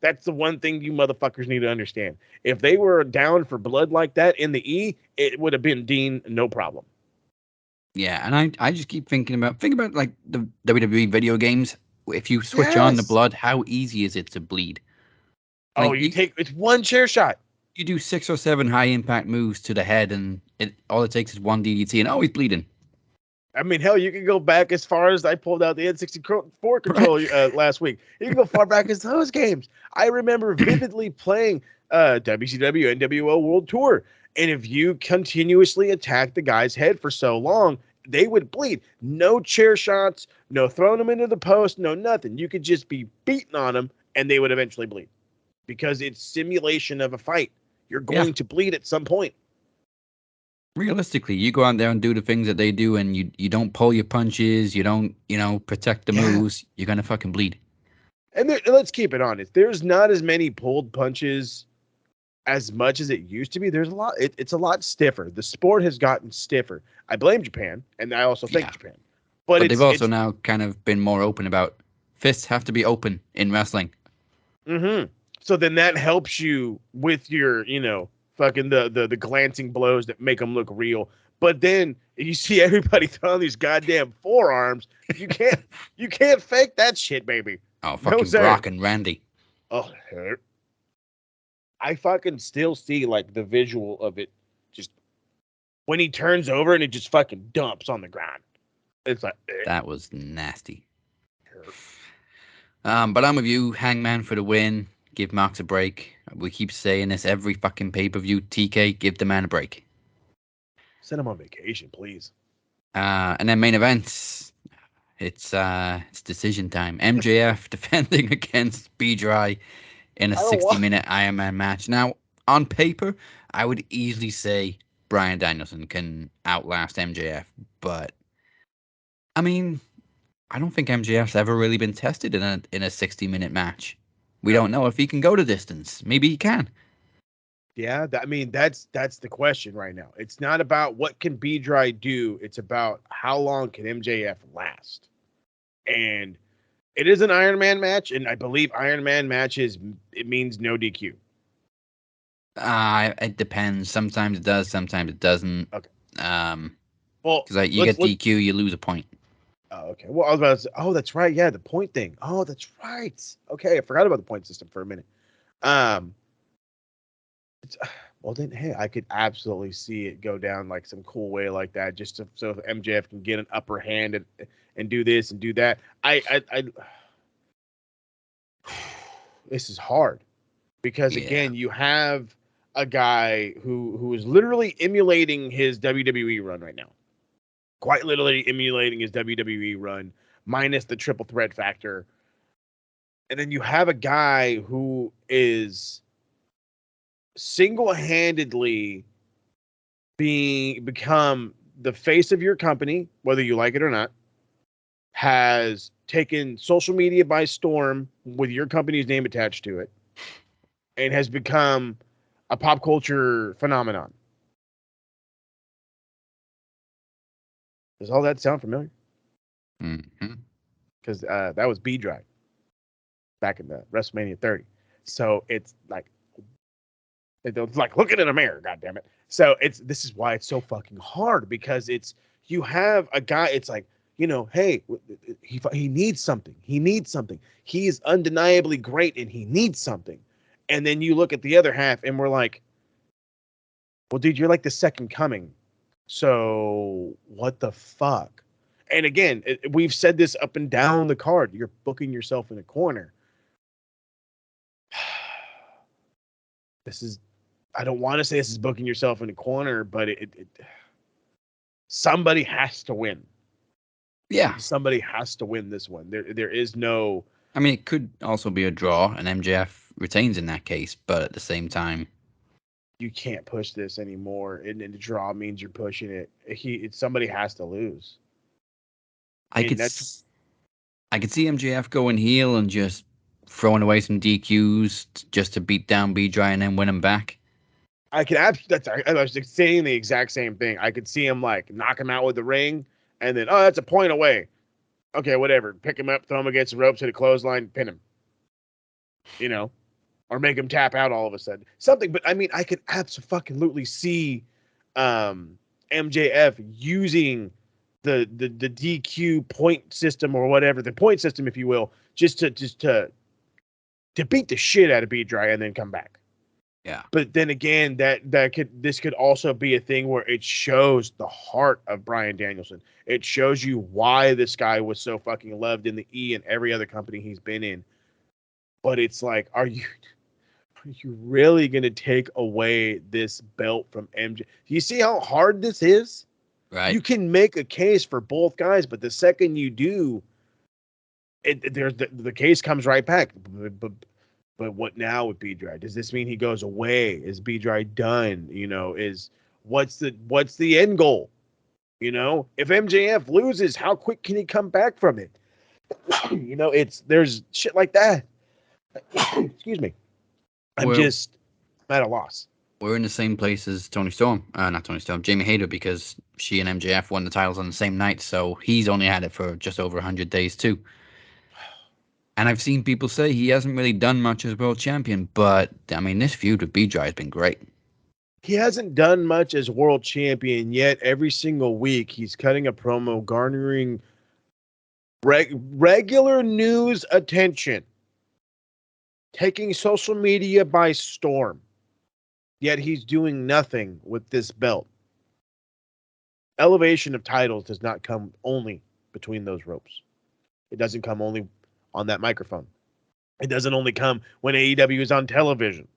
That's the one thing you motherfuckers need to understand. If they were down for blood like that in the E, it would have been Dean, no problem. Yeah, and I just keep thinking about like the WWE video games. If you switch on the blood, how easy is it to bleed? Like, it's one chair shot. You do 6 or 7 high impact moves to the head, and all it takes is one DDT, and he's bleeding. I mean, hell, you can go back as far as I pulled out the N64 controller last week. You can go far back as those games. I remember vividly playing WCW NWO World Tour. And if you continuously attack the guy's head for so long, they would bleed. No chair shots, no throwing them into the post, no nothing. You could just be beating on them, and they would eventually bleed. Because it's simulation of a fight. You're going to bleed at some point. Realistically, you go out there and do the things that they do, and you don't pull your punches, you don't, protect the moves, you're going to fucking bleed. And let's keep it honest. There's not as many pulled punches as much as it used to be. There's a lot. It's a lot stiffer. The sport has gotten stiffer. I blame Japan, and I also thank Japan. But they've also now kind of been more open about fists have to be open in wrestling. Mm-hmm. So then that helps you with your, fucking the glancing blows that make them look real. But then you see everybody throwing these goddamn forearms. You can't fake that shit, baby. Oh, fucking Brock and Randy. Oh, I fucking still see like the visual of it, just when he turns over and it just fucking dumps on the ground. It's like that was nasty. But I'm with you, Hangman for the win. Give Mox a break. We keep saying this every fucking pay-per-view. TK, give the man a break. Send him on vacation, please. And then main events. It's decision time. MJF defending against B-Dry in a 60-minute Iron Man match. Now, on paper, I would easily say Bryan Danielson can outlast MJF, but I mean, I don't think MJF's ever really been tested in a 60-minute match. We don't know if he can go the distance. Maybe he can. Yeah, that's the question right now. It's not about what can B-Dry do. It's about how long can MJF last. And it is an Iron Man match, and I believe Iron Man matches, it means no DQ. It depends. Sometimes it does, sometimes it doesn't. Okay. Well, because you get DQ, you lose a point. Oh, okay. Well, I was about to say, oh, that's right. Yeah, the point thing. Oh, that's right. Okay, I forgot about the point system for a minute. It's, well, then, hey, I could absolutely see it go down like some cool way like that, just so if MJF can get an upper hand and do this and do that. I this is hard because Yeah. again, you have a guy who is literally emulating his WWE run right now, quite literally emulating his WWE run minus the triple threat factor, and then you have a guy who is single-handedly become the face of your company, whether you like it or not, has taken social media by storm with your company's name attached to it, and has become a pop culture phenomenon. Does all that sound familiar? Mm-hmm. Because that was B Drive back in the WrestleMania 30. So it's like looking in a mirror, god damn it. So this is why it's so fucking hard, because it's you have a guy, it's like, hey, he needs something. He needs something. He is undeniably great and he needs something. And then you look at the other half and we're like, well, dude, you're like the second coming. So what the fuck? And again, we've said this up and down the card. You're booking yourself in a corner. This is, I don't want to say this is booking yourself in a corner, but somebody has to win. Yeah. Somebody has to win this one. There is no. I mean, it could also be a draw, and MJF retains in that case, but at the same time, You can't push this anymore, and the draw means you're pushing it. Somebody has to lose. I And could I could see MJF going heel and just throwing away some DQs just to beat down B-Dry and then win him back. I can absolutely. I was saying the exact same thing. I could see him like knock him out with the ring, and then that's a point away. Okay, whatever. Pick him up, throw him against the ropes, hit a clothesline, pin him. Or make him tap out all of a sudden. Something. But I mean, I could absolutely see MJF using the DQ point system or whatever, the point system, if you will, just to beat the shit out of B-Dry and then come back. Yeah. But then again, this could also be a thing where it shows the heart of Bryan Danielson. It shows you why this guy was so fucking loved in the E and every other company he's been in. But it's like, are you really going to take away this belt from MJ? Do you see how hard this is? Right. You can make a case for both guys, but the second you do, there's the case comes right back. But what now with B-Dry? Does this mean he goes away? Is B-Dry done? What's the end goal? If MJF loses, how quick can he come back from it? There's shit like that. Excuse me. I'm at a loss. We're in the same place as Tony Storm. Not Tony Storm, Jamie Hayter, because she and MJF won the titles on the same night, so he's only had it for just over 100 days too. And I've seen people say he hasn't really done much as world champion, but I mean, this feud with B-Dry has been great. He hasn't done much as world champion, yet every single week he's cutting a promo, garnering regular news attention, taking social media by storm. Yet he's doing nothing with this belt. Elevation of titles does not come only between those ropes. It doesn't come only on that microphone. It doesn't only come when AEW is on television.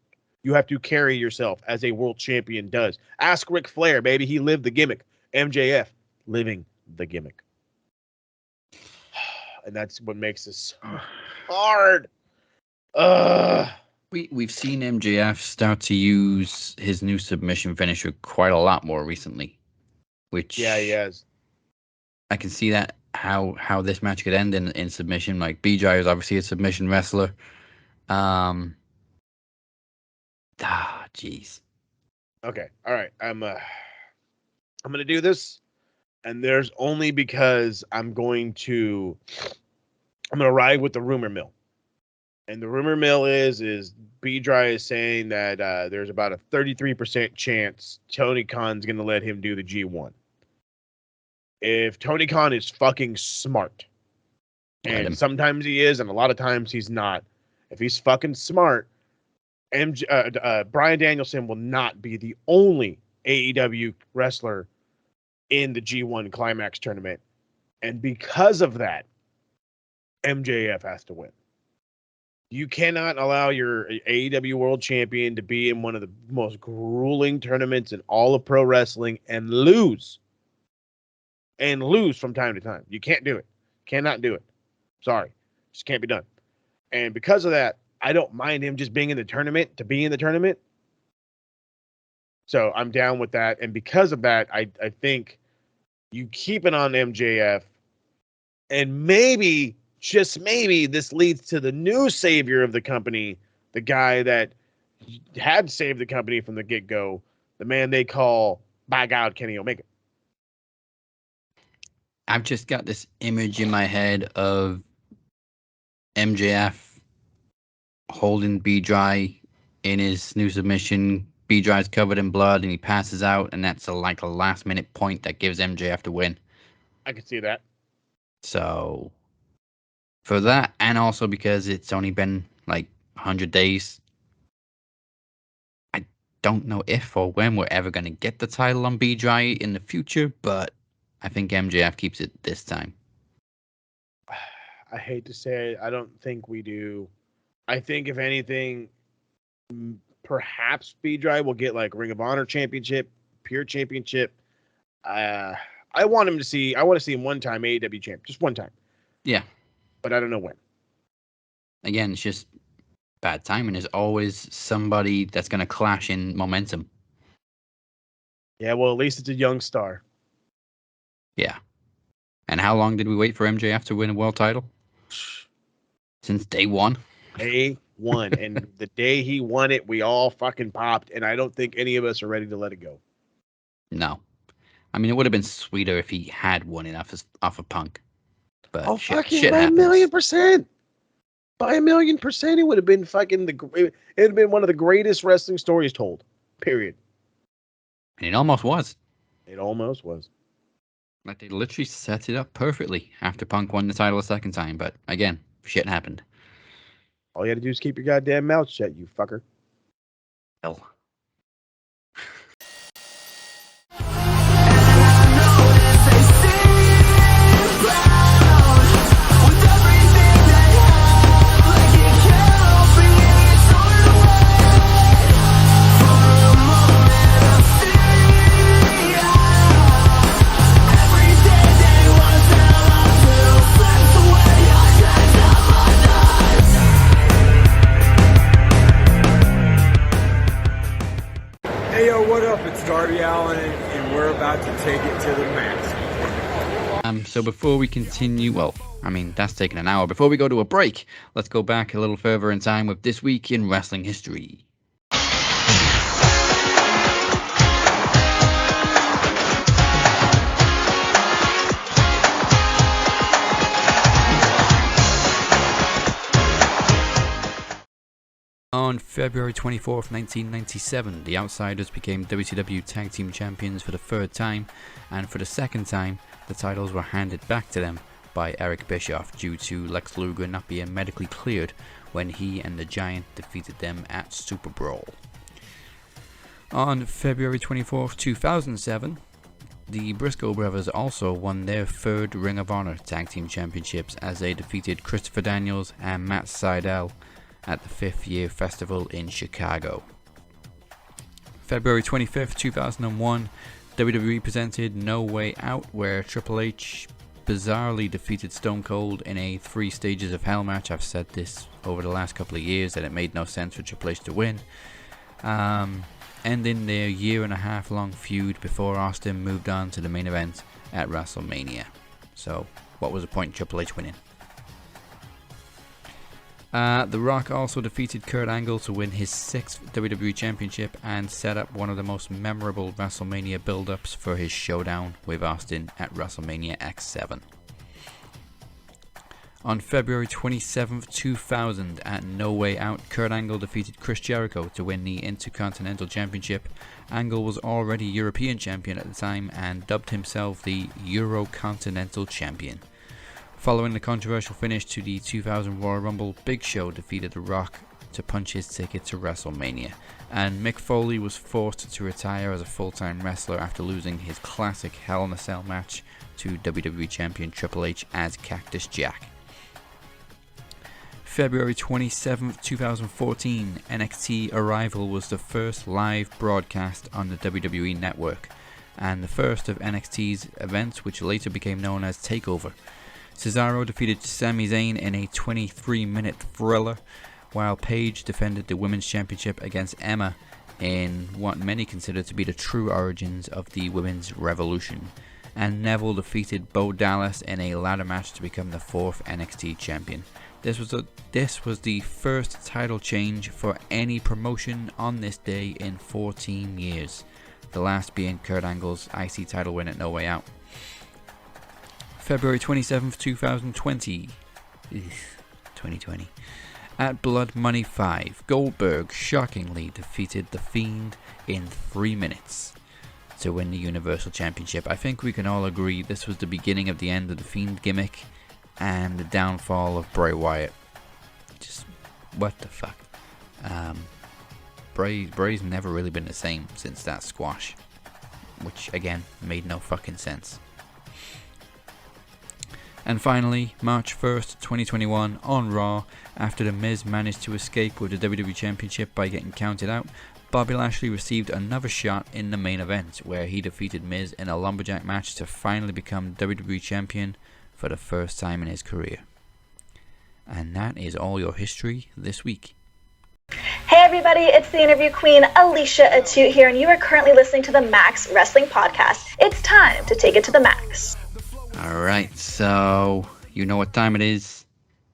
You have to carry yourself as a world champion does. Ask Ric Flair, baby. He lived the gimmick. MJF, living the gimmick. And that's what makes this so hard. We've seen MJF start to use his new submission finisher quite a lot more recently. Which yeah, he has. I can see that how this match could end in submission. Like B-Dry is obviously a submission wrestler. Jeez. Okay, all right. I'm gonna do this, and there's only because I'm gonna ride with the rumor mill, and the rumor mill is B-Dry is saying that there's about a 33% chance Tony Khan's gonna let him do the G1. If Tony Khan is fucking smart, Let and him. sometimes he is, and a lot of times he's not. If he's fucking smart, Bryan Danielson will not be the only AEW wrestler in the G1 Climax tournament. And because of that, MJF has to win. You cannot allow your AEW World Champion to be in one of the most grueling tournaments in all of pro wrestling and lose. And lose from time to time. You can't do it. Cannot do it. Sorry. Just can't be done. And because of that, I don't mind him just being in the tournament to be in the tournament. So I'm down with that. And because of that, I think you keep it on MJF. And maybe, just maybe, this leads to the new savior of the company, the guy that had saved the company from the get-go, the man they call, by God, Kenny Omega. I've just got this image in my head of MJF holding B-Dry in his new submission. B-Dry's covered in blood and he passes out, and that's like a last-minute point that gives MJF the win. I could see that. So, for that, and also because it's only been like 100 days, I don't know if or when we're ever going to get the title on B-Dry in the future, but I think MJF keeps it this time. I hate to say it. I don't think we do. I think, if anything, perhaps B-Dry will get like Ring of Honor Championship, Pure Championship. I want to see him one time AEW champ, just one time. Yeah. But I don't know when. Again, it's just bad timing. There's always somebody that's going to clash in momentum. Yeah, well, at least it's a young star. Yeah. And how long did we wait for MJF to win a world title? Since day one. Day one. And the day he won it, we all fucking popped. And I don't think any of us are ready to let it go. No. I mean, it would have been sweeter if he had won it off of Punk. But shit by happens. 1,000,000%. By 1,000,000%, it would have been fucking it would have been one of the greatest wrestling stories told. Period. And it almost was. It almost was. Like, they literally set it up perfectly after Punk won the title a second time. But again, shit happened. All you had to do is keep your goddamn mouth shut, you fucker. Hell. Hey yo, what up? It's Darby Allin, and we're about to take it to the max. So before we continue, well, I mean, that's taken an hour. Before we go to a break, let's go back a little further in time with This Week in Wrestling History. On February 24th, 1997, the Outsiders became WCW Tag Team Champions for the third time, and for the second time, the titles were handed back to them by Eric Bischoff due to Lex Luger not being medically cleared when he and the Giant defeated them at Super Brawl. On February 24th, 2007, the Briscoe brothers also won their third Ring of Honor Tag Team Championships as they defeated Christopher Daniels and Matt Sydal at the 5th Year Festival in Chicago. February 25th, 2001, WWE presented No Way Out, where Triple H bizarrely defeated Stone Cold in a 3 Stages of Hell match. I've said this over the last couple of years that it made no sense for Triple H to win. Ending their 1.5 year long feud before Austin moved on to the main event at WrestleMania. So, what was the point in Triple H winning? The Rock also defeated Kurt Angle to win his 6th WWE Championship and set up one of the most memorable WrestleMania build-ups for his showdown with Austin at WrestleMania X7. On February 27th, 2000, at No Way Out, Kurt Angle defeated Chris Jericho to win the Intercontinental Championship. Angle was already European Champion at the time and dubbed himself the Eurocontinental Champion. Following the controversial finish to the 2000 Royal Rumble, Big Show defeated The Rock to punch his ticket to WrestleMania, and Mick Foley was forced to retire as a full-time wrestler after losing his classic Hell in a Cell match to WWE Champion Triple H as Cactus Jack. February 27th, 2014, NXT Arrival was the first live broadcast on the WWE Network, and the first of NXT's events, which later became known as TakeOver. Cesaro defeated Sami Zayn in a 23-minute thriller, while Paige defended the Women's Championship against Emma in what many consider to be the true origins of the Women's Revolution, and Neville defeated Bo Dallas in a ladder match to become the 4th NXT Champion. This was the first title change for any promotion on this day in 14 years, the last being Kurt Angle's IC title win at No Way Out. February 27th, 2020. 2020. At Blood Money 5, Goldberg shockingly defeated The Fiend in 3 minutes to win the Universal Championship. I think we can all agree this was the beginning of the end of the Fiend gimmick and the downfall of Bray Wyatt. Just, what the fuck? Bray's never really been the same since that squash, which again made no fucking sense. And finally, March 1st, 2021, on Raw, after The Miz managed to escape with the WWE Championship by getting counted out, Bobby Lashley received another shot in the main event, where he defeated Miz in a lumberjack match to finally become WWE Champion for the first time in his career. And that is all your history this week. Hey everybody, it's the interview queen Alicia Atute here, and you are currently listening to the Max Wrestling Podcast. It's time to take it to the max. Alright, so you know what time it is.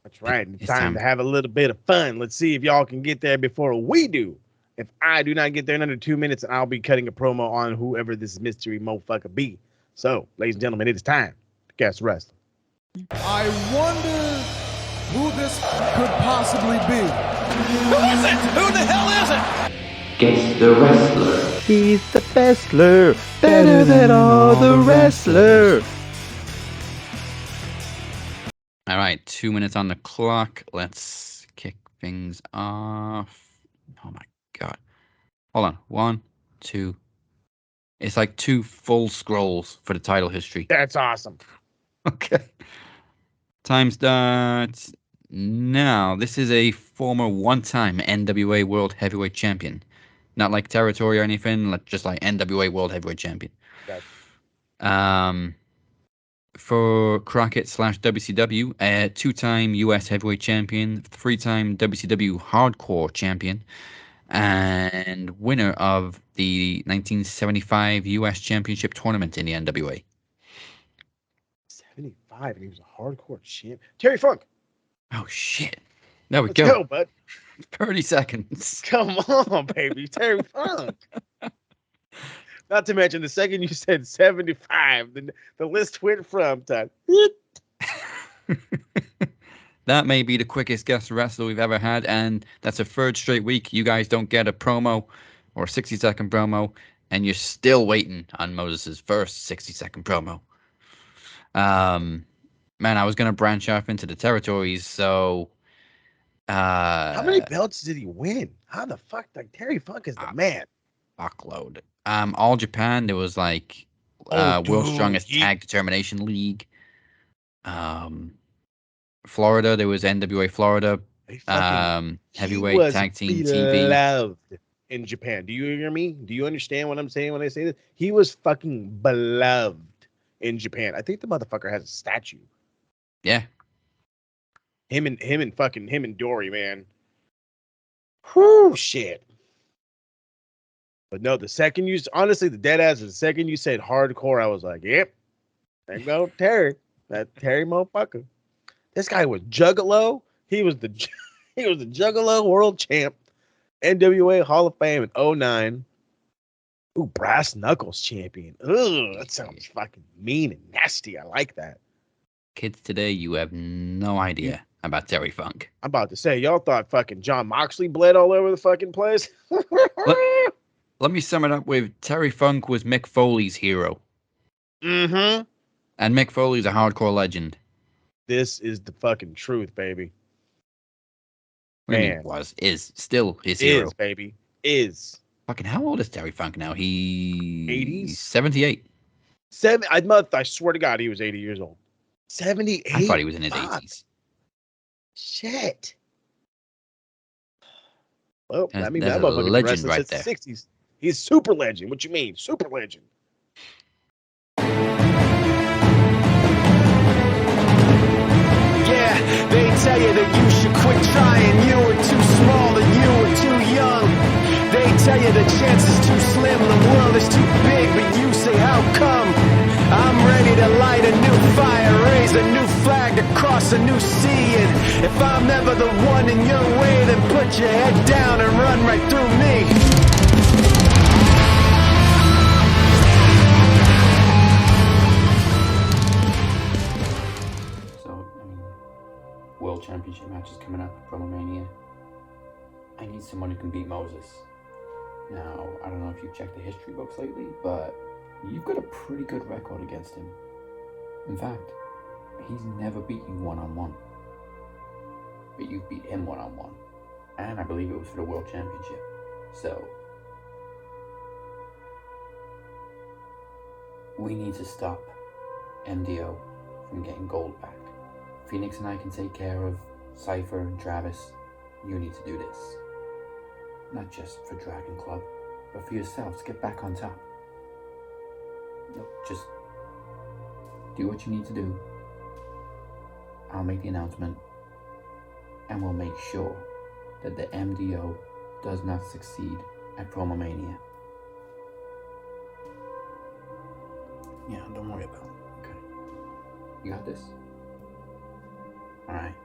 That's right. It's time to have a little bit of fun. Let's see if y'all can get there before we do. If I do not get there in under 2 minutes, I'll be cutting a promo on whoever this mystery motherfucker be. So, ladies and gentlemen, it is time to guess wrestling. I wonder who this could possibly be. Who is it? Who the hell is it? Guess the wrestler. He's the wrestler, better than all the wrestlers. Alright, 2 minutes on the clock. Let's kick things off. Oh my god. Hold on. 1, 2. It's like 2 full scrolls for the title history. That's awesome. Okay. Time starts now. This is a former one-time NWA World Heavyweight Champion. Not like territory or anything, just like NWA World Heavyweight Champion. Okay. For Crockett / WCW, a 2-time US Heavyweight Champion, 3-time WCW Hardcore Champion, and winner of the 1975 US Championship Tournament in the NWA. 75, and he was a hardcore champ. Terry Funk. Oh, shit. There we Let's go, bud. 30 seconds. Come on, baby. Terry Funk. Not to mention, the second you said 75, the list went from to... That may be the quickest guest wrestler we've ever had, and that's a 3rd straight week. You guys don't get a promo or a 60-second promo, and you're still waiting on Moses' first 60-second promo. Man, I was going to branch off into the territories, so... How many belts did he win? How the fuck? Like, Terry Funk is the man. Fuckload. All Japan, there was like World's Strongest Tag Determination League. Florida, there was NWA Florida. Heavyweight Tag Team TV. Loved in Japan. Do you hear me? Do you understand what I'm saying when I say this? He was fucking beloved in Japan. I think the motherfucker has a statue. Yeah. Him and Dory, man. Whoo, shit. But no, the second you, honestly, the dead ass, the second you said hardcore, I was like, yep, there you go, Terry. That Terry motherfucker. This guy was Juggalo. He was the Juggalo world champ, NWA Hall of Fame in 2009. Ooh, Brass Knuckles champion. Ugh, that sounds fucking mean and nasty. I like that. Kids today, you have no idea about Terry Funk. I'm about to say, y'all thought fucking John Moxley bled all over the fucking place. Let me sum it up with Terry Funk was Mick Foley's hero. Mm-hmm. And Mick Foley's a hardcore legend. This is the fucking truth, baby. What do you mean Man. was, is, still his hero. Is, baby. Is. Fucking, how old is Terry Funk now? He's 80s? 78. I swear to God, he was 80 years old. 78? I thought he was in his Fuck. 80s. Shit. Well, That's- I mean, that's that a motherfucker's been legend wrestling right since there. the 60s. He's super legend. What you mean? Super legend. Yeah, they tell you that you should quit trying. You were too small, that you were too young. They tell you the chance is too slim, the world is too big, but you say, how come? I'm ready to light a new fire, raise a new flag across a new sea. And if I'm never the one in your way, then put your head down and run right through me. So, World Championship matches coming up, PromoMania. I need someone who can beat Moses. Now, I don't know if you've checked the history books lately, but you've got a pretty good record against him. In fact, he's never beat you one-on-one. But you've beat him one-on-one. And I believe it was for the World Championship. So, we need to stop MDO from getting gold back. Phoenix and I can take care of Cypher and Travis. You need to do this. Not just for Dragon Club, but for yourself to get back on top. Look, just do what you need to do. I'll make the announcement, and we'll make sure that the MDO does not succeed at PromoMania. Yeah, don't worry about it. Okay. You got this? Alright.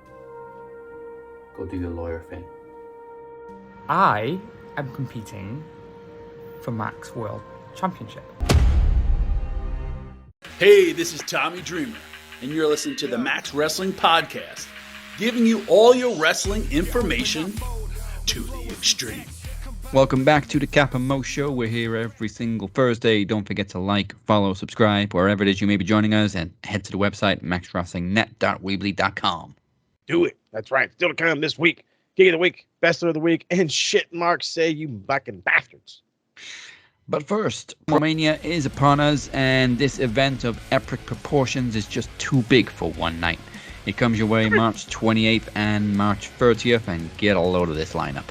Go do your lawyer thing. I am competing for Max World Championship. Hey, this is Tommy Dreamer, and you're listening to the Max Wrestling Podcast, giving you all your wrestling information to the extreme. Welcome back to the Cap and Mo Show. We're here every single Thursday. Don't forget to like, follow, subscribe, wherever it is you may be joining us, and head to the website, maxwrestlingnet.weebly.com. Do it. That's right. Still to come this week. Gig of the week, best of the week, and shit marks say, you fucking bastards. But first, WrestleMania is upon us, and this event of epic proportions is just too big for one night. It comes your way March 28th and March 30th, and get a load of this lineup.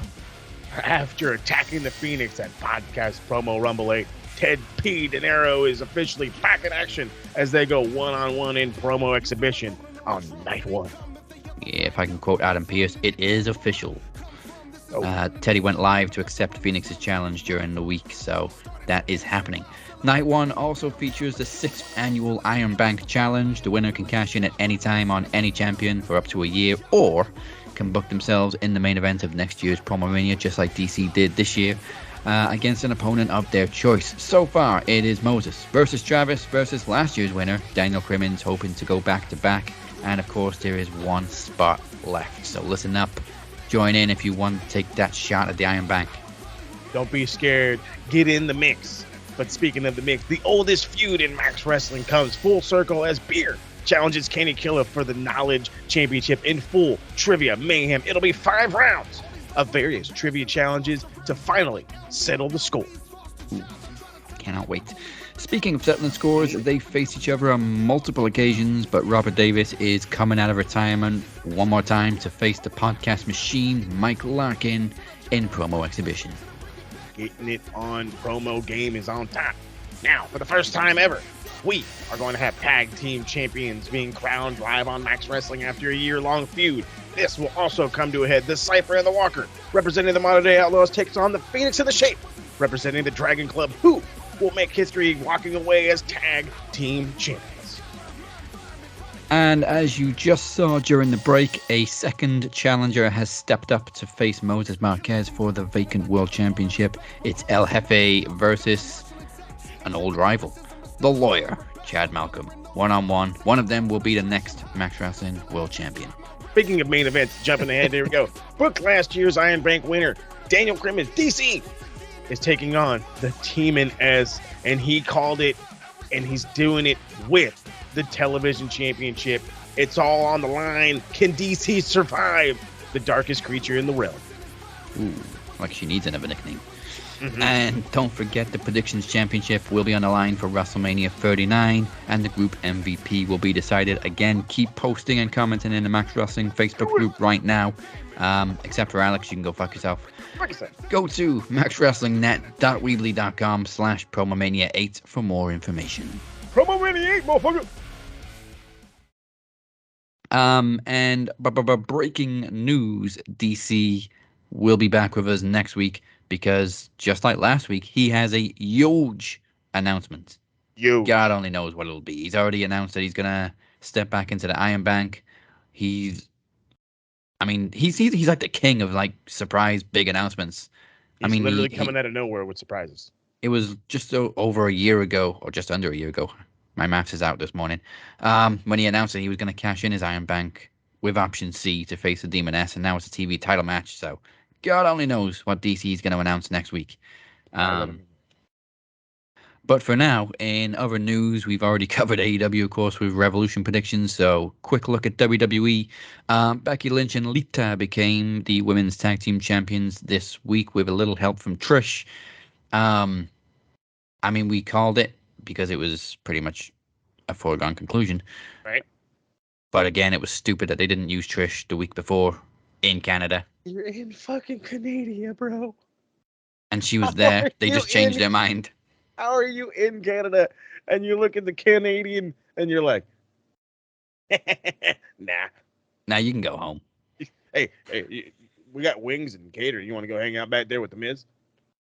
After attacking the Phoenix at Podcast Promo Rumble 8, Ted P. De Niro is officially back in action as they go one-on-one in promo exhibition on night one. Yeah, if I can quote Adam Pearce, it is official. Teddy went live to accept Phoenix's challenge during the week, so that is happening. Night one also features the 6th annual Iron Bank Challenge. The winner can cash in at any time on any champion for up to a year, or can book themselves in the main event of next year's PromoMania, just like DC did this year, against an opponent of their choice. So far, it is Moses versus Travis versus last year's winner, Daniel Crimmins, hoping to go back-to-back. And of course, there is one spot left. So listen up. Join in if you want to take that shot at the Iron Bank. Don't be scared. Get in the mix. But speaking of the mix, the oldest feud in Max Wrestling comes full circle as Beer challenges Kenny Killer for the Knowledge Championship in full trivia mayhem. It'll be 5 rounds of various trivia challenges to finally settle the score. Ooh, cannot wait. Speaking of settling scores, they face each other on multiple occasions, but Robert Davis is coming out of retirement one more time to face the podcast machine, Mike Larkin, in promo exhibition. Getting it on promo game is on top. Now, for the first time ever, we are going to have tag team champions being crowned live on Max Wrestling after a year-long feud. This will also come to a head. The Cypher and the Walker, representing the Modern Day Outlaws, takes on the Phoenix and the Shape, representing the Dragon Club, who will make history walking away as tag team champions. And as you just saw during the break, a second challenger has stepped up to face Moses Marquez for the vacant World Championship. It's El Jefe versus an old rival, the lawyer, Chad Malcolm. one-on-one. One of them will be the next Max Wrestling World Champion. Speaking of main events, jumping ahead, here we go. Book last year's Iron Bank winner, Daniel Crimmins, DC, is taking on the Team in S, and he called it, and he's doing it with the television championship. It's all on the line. Can DC survive the darkest creature in the realm? Ooh, like she needs another nickname. Mm-hmm. And don't forget the Predictions Championship will be on the line for WrestleMania 39, and the group MVP will be decided. Again, keep posting and commenting in the Max Wrestling Facebook group right now. Except for Alex, you can go fuck yourself. Go to maxwrestlingnet.weebly.com/PromoMania VIII for more information. PromoMania VIII, motherfucker! And breaking news, DC will be back with us next week because just like last week, he has a huge announcement. Huge. God only knows what it'll be. He's already announced that he's gonna step back into the Iron Bank. He's like the king of like surprise big announcements. He's literally coming out of nowhere with surprises. It was just over a year ago, or just under a year ago. My maths is out this morning. When he announced that he was going to cash in his Iron Bank with option C to face the Demon S, and now it's a TV title match. So God only knows what DC is going to announce next week. But for now, in other news, we've already covered AEW, of course, with Revolution predictions. So quick look at WWE. Becky Lynch and Lita became the women's tag team champions this week with a little help from Trish. We called it because it was pretty much a foregone conclusion. Right. But again, it was stupid that they didn't use Trish the week before in Canada. You're in fucking Canada, bro. And she was there. They just changed their mind. How are you in Canada and you look at the Canadian and you're like, nah. Now you can go home. Hey, we got wings and catering. You want to go hang out back there with the Miz?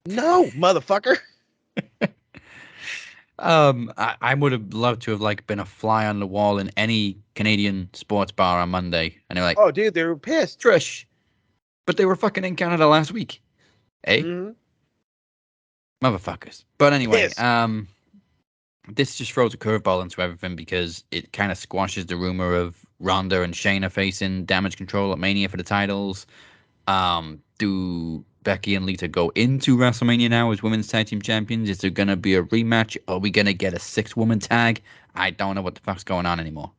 No, motherfucker. I would have loved to have been a fly on the wall in any Canadian sports bar on Monday, and they're like, "Oh, dude, they were pissed, Trish," but they were fucking in Canada last week, eh? Mm-hmm. Motherfuckers. But anyway, Pissed. This just throws a curveball into everything because it kind of squashes the rumor of Ronda and Shayna facing Damage Control at Mania for the titles. Do Becky and Lita go into WrestleMania now as women's tag team champions? Is there going to be a rematch? Are we going to get a 6-woman tag? I don't know what the fuck's going on anymore.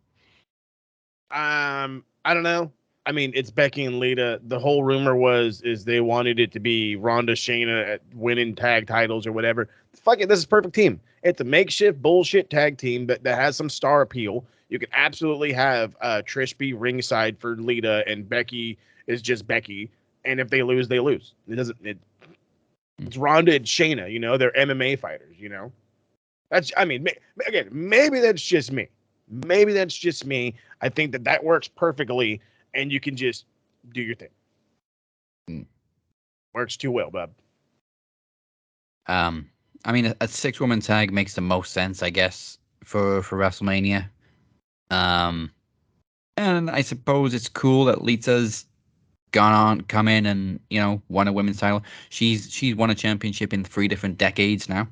I don't know. I mean, it's Becky and Lita. The whole rumor is they wanted it to be Ronda, Shayna winning tag titles or whatever. Fuck it, this is a perfect team. It's a makeshift bullshit tag team that has some star appeal. You can absolutely have Trish be ringside for Lita, and Becky is just Becky. And if they lose, they lose. It's Ronda and Shayna. You know, they're MMA fighters. You know, again, maybe that's just me. I think that works perfectly. And you can just do your thing. Works too well, bub. A 6-woman tag makes the most sense, I guess, for WrestleMania. And I suppose it's cool that Lita's come in and, won a women's title. She's won a championship in 3 different decades now.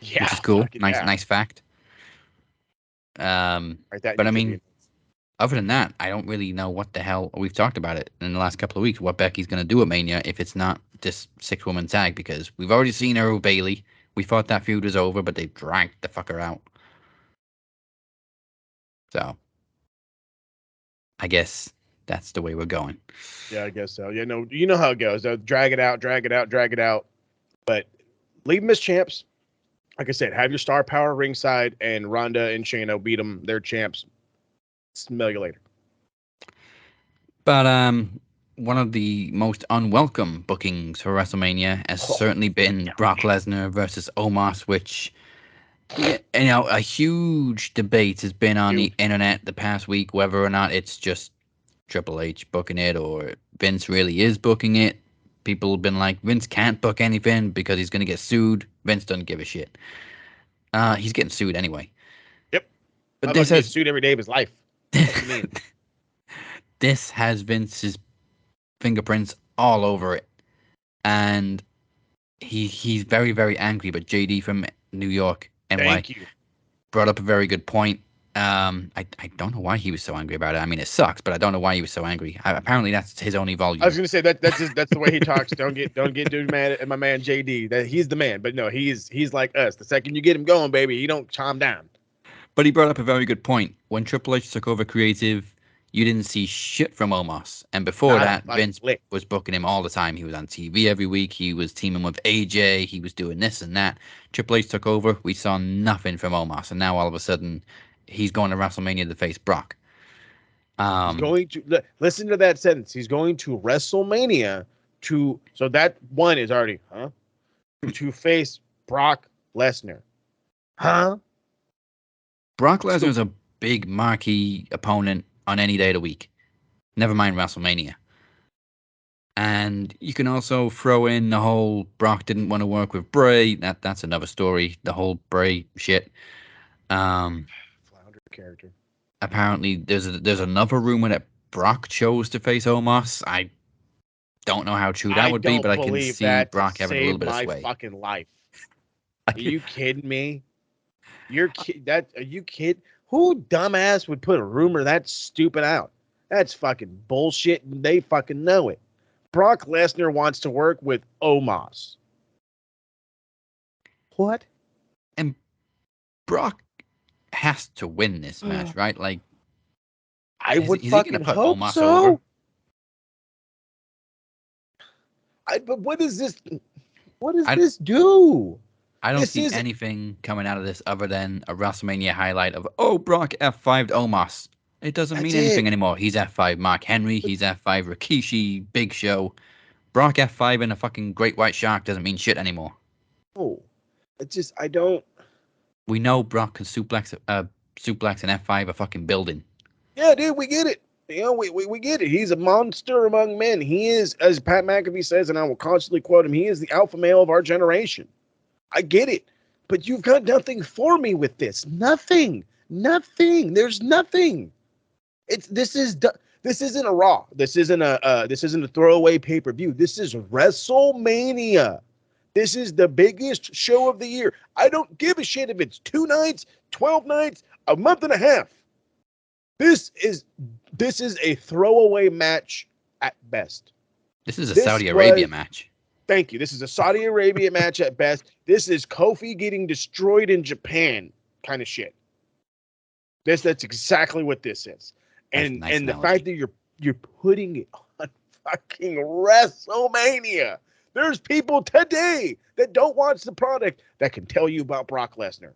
Yeah. Which is cool. Yeah. Nice fact. Other than that, I don't really know what the hell. We've talked about it in the last couple of weeks, what Becky's going to do at Mania if it's not this 6-woman tag, because we've already seen her with Bayley. We thought that feud was over, but they dragged the fucker out. So, I guess that's the way we're going. Yeah, I guess so. Yeah, no, you know how it goes. They'll drag it out. But leave them as champs. Like I said, have your star power ringside, and Ronda and Shayna beat them. They're champs. Smell you later. But one of the most unwelcome bookings for WrestleMania has certainly been Brock Lesnar versus Omos, which, a huge debate has been on the internet the past week, whether or not it's just Triple H booking it or Vince really is booking it. People have been like, Vince can't book anything because he's going to get sued. Vince doesn't give a shit. He's getting sued anyway. Yep. But this has sued every day of his life. What do you mean? This has Vince's fingerprints all over it, and he's very, very angry. But JD from New York, NY, brought up a very good point. I don't know why he was so angry about it. I mean, it sucks, but I don't know why he was so angry. Apparently, that's his only volume. I was gonna say that's the way he talks. Don't get too mad at my man JD. That he's the man, but no, he's like us. The second you get him going, baby, he don't calm down. But he brought up a very good point. When Triple H took over creative, you didn't see shit from Omos. And before that, Vince was booking him all the time. He was on TV every week. He was teaming with AJ. He was doing this and that. Triple H took over. We saw nothing from Omos. And now all of a sudden, he's going to WrestleMania to face Brock. He's going to listen to that sentence. He's going to WrestleMania so that one is already, to face Brock Lesnar. Huh? Brock Lesnar is a big marquee opponent on any day of the week. Never mind WrestleMania. And you can also throw in the whole Brock didn't want to work with Bray. That's another story. The whole Bray shit. Flounder character. Apparently, there's another rumor that Brock chose to face Omos. I don't know how true that would be, but I can see Brock having a little bit of sway. My fucking life. Are you kidding me? Are you kidding? Who dumbass would put a rumor that stupid out? That's fucking bullshit, and they fucking know it. Brock Lesnar wants to work with Omos. What? And Brock has to win this match, right? Like, I would fucking hope Omos so. Over? But what is this? What does this do? I don't see anything coming out of this other than a WrestleMania highlight of, Brock F5'd Omos. It doesn't mean anything anymore. He's F5 Mark Henry. He's F5 Rikishi, Big Show. Brock F5 and a fucking Great White Shark doesn't mean shit anymore. Oh, I don't. We know Brock can suplex an F5 a fucking building. Yeah, dude, we get it. You know, we get it. He's a monster among men. He is, as Pat McAfee says, and I will constantly quote him, he is the alpha male of our generation. I get it. But you've got nothing for me with this. Nothing. There's nothing. This isn't a Raw. This isn't a throwaway pay-per-view. This is WrestleMania. This is the biggest show of the year. I don't give a shit if it's 2 nights, 12 nights, a month and a half. This is a throwaway match at best. This is a Saudi Arabia match. Thank you. This is a Saudi Arabia match at best. This is Kofi getting destroyed in Japan kind of shit. That's exactly what this is. And the fact that you're putting it on fucking WrestleMania. There's people today that don't watch the product that can tell you about Brock Lesnar.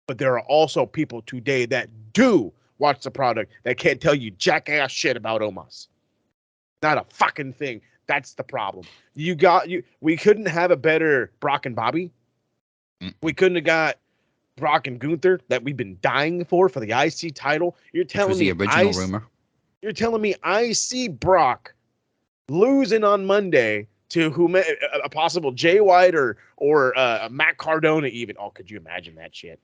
But there are also people today that do watch the product that can't tell you jackass shit about Omos. Not a fucking thing. That's the problem. We couldn't have a better Brock and Bobby. We couldn't have got Brock and Gunther that we've been dying for the IC title. You're telling me the original rumor. You're telling me I see Brock losing on Monday to a possible Jay White or Matt Cardona even. Oh, could you imagine that shit?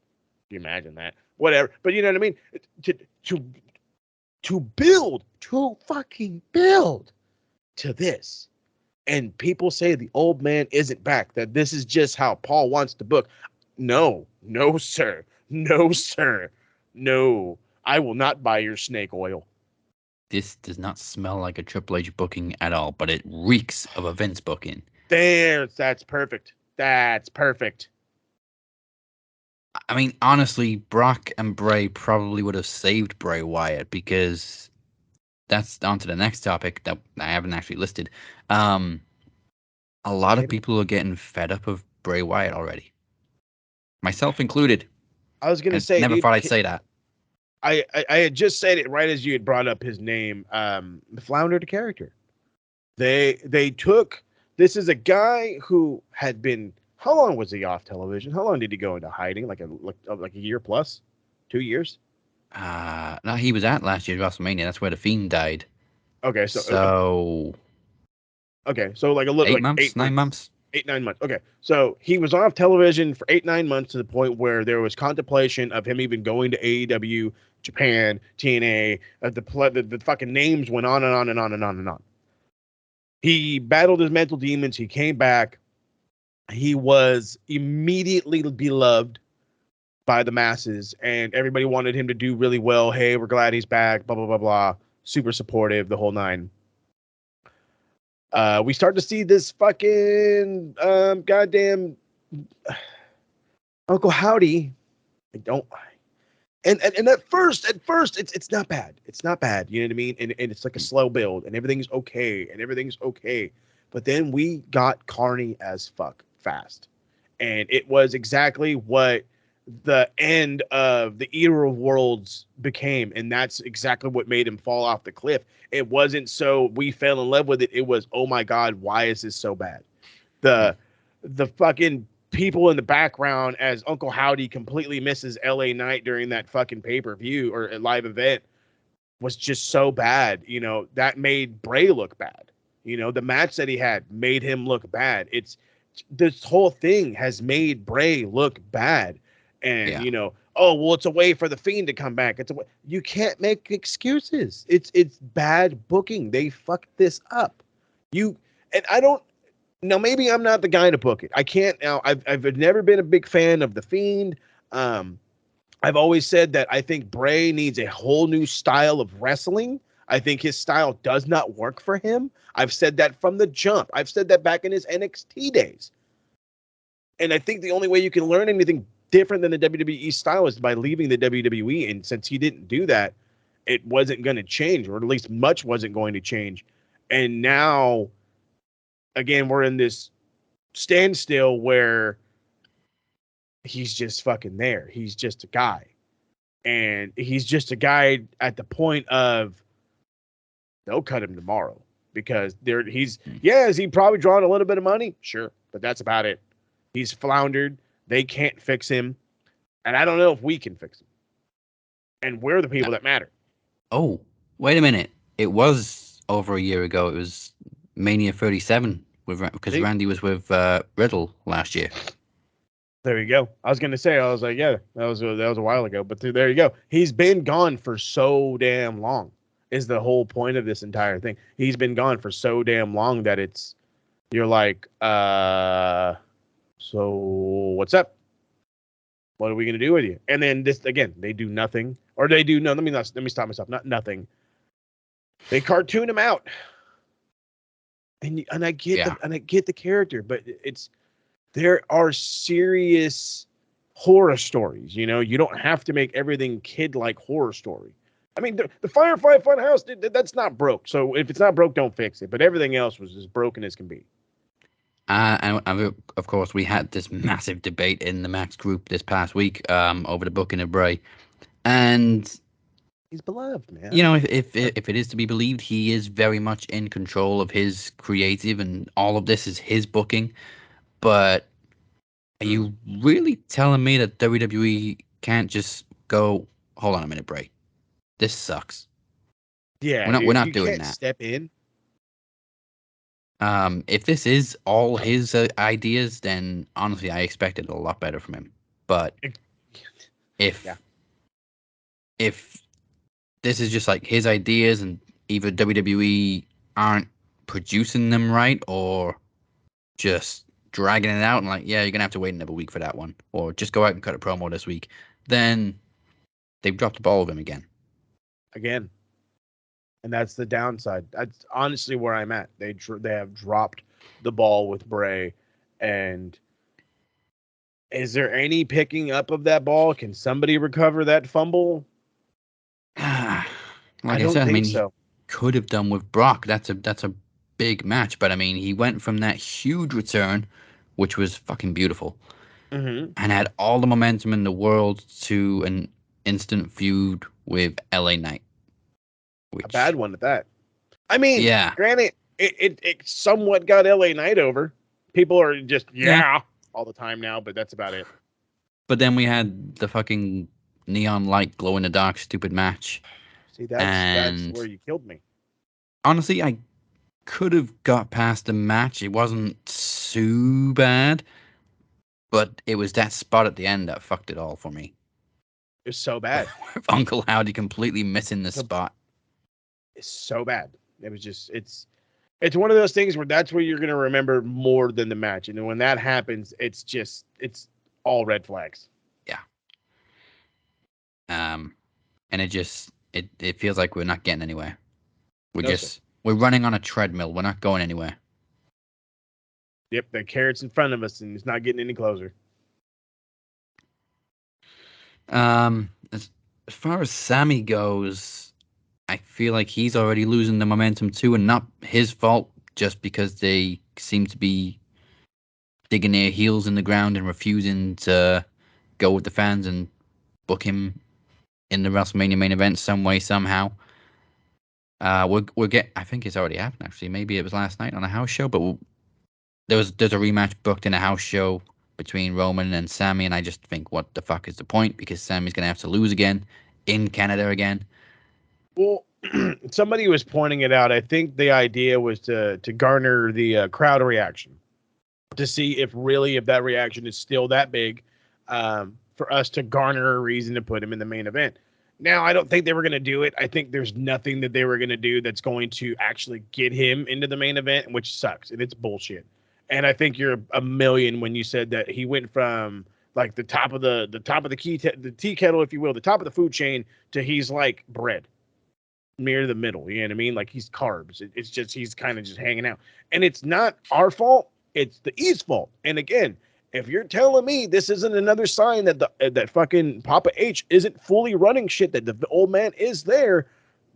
Could you imagine that? Whatever. But you know what I mean? To fucking build to this. And people say the old man isn't back, that this is just how Paul wants to book. No, sir. No, sir. No. I will not buy your snake oil. This does not smell like a Triple H booking at all, but it reeks of a Vince booking. That's perfect. That's perfect. I mean, honestly, Brock and Bray probably would have saved Bray Wyatt, because that's on to the next topic that I haven't actually listed. A lot of people are getting fed up of Bray Wyatt already, myself included. I was going to say, never thought I'd say that. I had just said it right as you had brought up his name. Floundered character. They took, this is a guy who had been, how long was he off television? How long did he go into hiding? Like a year plus? 2 years? No, he was at last year's WrestleMania. That's where the Fiend died. Okay, so like a little 8 months, 9 months. 8-9 months. Okay, so he was off television for 8-9 months to the point where there was contemplation of him even going to AEW, Japan, TNA. The fucking names went on and on and on and on and on. He battled his mental demons. He came back. He was immediately beloved. by the masses, and everybody wanted him to do really well. Hey, we're glad he's back, blah, blah, blah, blah. Super supportive, the whole nine. We start to see this fucking goddamn Uncle Howdy. And at first, it's not bad. It's not bad. You know what I mean? And it's like a slow build, and everything's okay. But then we got carny as fuck fast. And it was exactly what the end of the Era of Worlds became. And that's exactly what made him fall off the cliff. It wasn't so we fell in love with it. It was, oh my God, why is this so bad? The fucking people in the background as Uncle Howdy completely misses LA Knight during that fucking pay-per-view or a live event was just so bad. You know, that made Bray look bad. You know, the match that he had made him look bad. It's this whole thing has made Bray look bad. And, you know, oh, well, it's a way for the Fiend to come back. It's a way. You can't make excuses. It's bad booking. They fucked this up. And I don't, now, maybe I'm not the guy to book it. I can't now. I've never been a big fan of the Fiend. I've always said that I think Bray needs a whole new style of wrestling. I think his style does not work for him. I've said that from the jump. I've said that back in his NXT days. And I think the only way you can learn anything different than the WWE style is by leaving the WWE. And since he didn't do that, it wasn't going to change, or at least much wasn't going to change. And now, again, we're in this standstill where he's just fucking there. He's just a guy. And he's just a guy at the point of they'll cut him tomorrow because is he probably drawing a little bit of money? Sure. But that's about it. He's floundered. They can't fix him. And I don't know if we can fix him. And we're the people that matter. Oh, wait a minute. It was over a year ago. It was Mania 37 because Randy was with Riddle last year. There you go. I was going to say, I was like, yeah, that was a while ago. But there you go. He's been gone for so damn long is the whole point of this entire thing. He's been gone for so damn long that you're like, so what's up? What are we going to do with you? And then this, again, they do nothing. Or they do, no, let me stop myself. Not nothing. They cartoon him out. And I get the character, but there are serious horror stories. You know, you don't have to make everything kid-like horror story. I mean, the Firefly Funhouse, that's not broke. So if it's not broke, don't fix it. But everything else was as broken as can be. And of course, we had this massive debate in the Max group this past week over the booking of Bray. And he's beloved, man. You know, if it is to be believed, he is very much in control of his creative, and all of this is his booking. But are you really telling me that WWE can't just go, hold on a minute, Bray, this sucks? Yeah, we're not doing that. Step in. If this is all his ideas, then honestly, I expected a lot better from him. But if this is just like his ideas and either WWE aren't producing them right or just dragging it out and like, yeah, you're going to have to wait another week for that one, or just go out and cut a promo this week, then they've dropped the ball with him again. And that's the downside. That's honestly where I'm at. They have dropped the ball with Bray. And is there any picking up of that ball? Can somebody recover that fumble? I mean, so. He could have done with Brock. That's a big match. But I mean, he went from that huge return, which was fucking beautiful, and had all the momentum in the world to an instant feud with LA Knight. A bad one at that. I mean, granted, it somewhat got LA Knight over. People are just all the time now, but that's about it. But then we had the fucking neon light glow in the dark stupid match. See, that's where you killed me. Honestly, I could have got past the match. It wasn't so bad, but it was that spot at the end that fucked it all for me. It was so bad. Uncle Howdy completely missing the spot. It's so bad. It was just it's one of those things where that's what you're gonna remember more than the match. And when that happens, it's all red flags. Yeah. and it feels like we're not getting anywhere. No, sir. We're running on a treadmill. We're not going anywhere. Yep, the carrot's in front of us, and it's not getting any closer. As far as Sammy goes, I feel like he's already losing the momentum too, and not his fault, just because they seem to be digging their heels in the ground and refusing to go with the fans and book him in the WrestleMania main event some way, somehow. I think it's already happened, actually. Maybe it was last night on a house show, but there's a rematch booked in a house show between Roman and Sammy, and I just think, what the fuck is the point? Because Sammy's gonna have to lose again in Canada again. Well, somebody was pointing it out. I think the idea was to garner the crowd reaction, to see if that reaction is still that big, for us to garner a reason to put him in the main event. Now, I don't think they were going to do it. I think there's nothing that they were going to do that's going to actually get him into the main event, which sucks, and it's bullshit. And I think you're a million when you said that he went from like the top of the tea kettle, if you will, the top of the food chain, to he's like bread near the middle. You know what I mean? Like he's carbs. It's just he's kind of just hanging out, and it's not our fault. It's the E's fault. And again, if you're telling me this isn't another sign that that fucking Papa H isn't fully running shit, that the old man is there,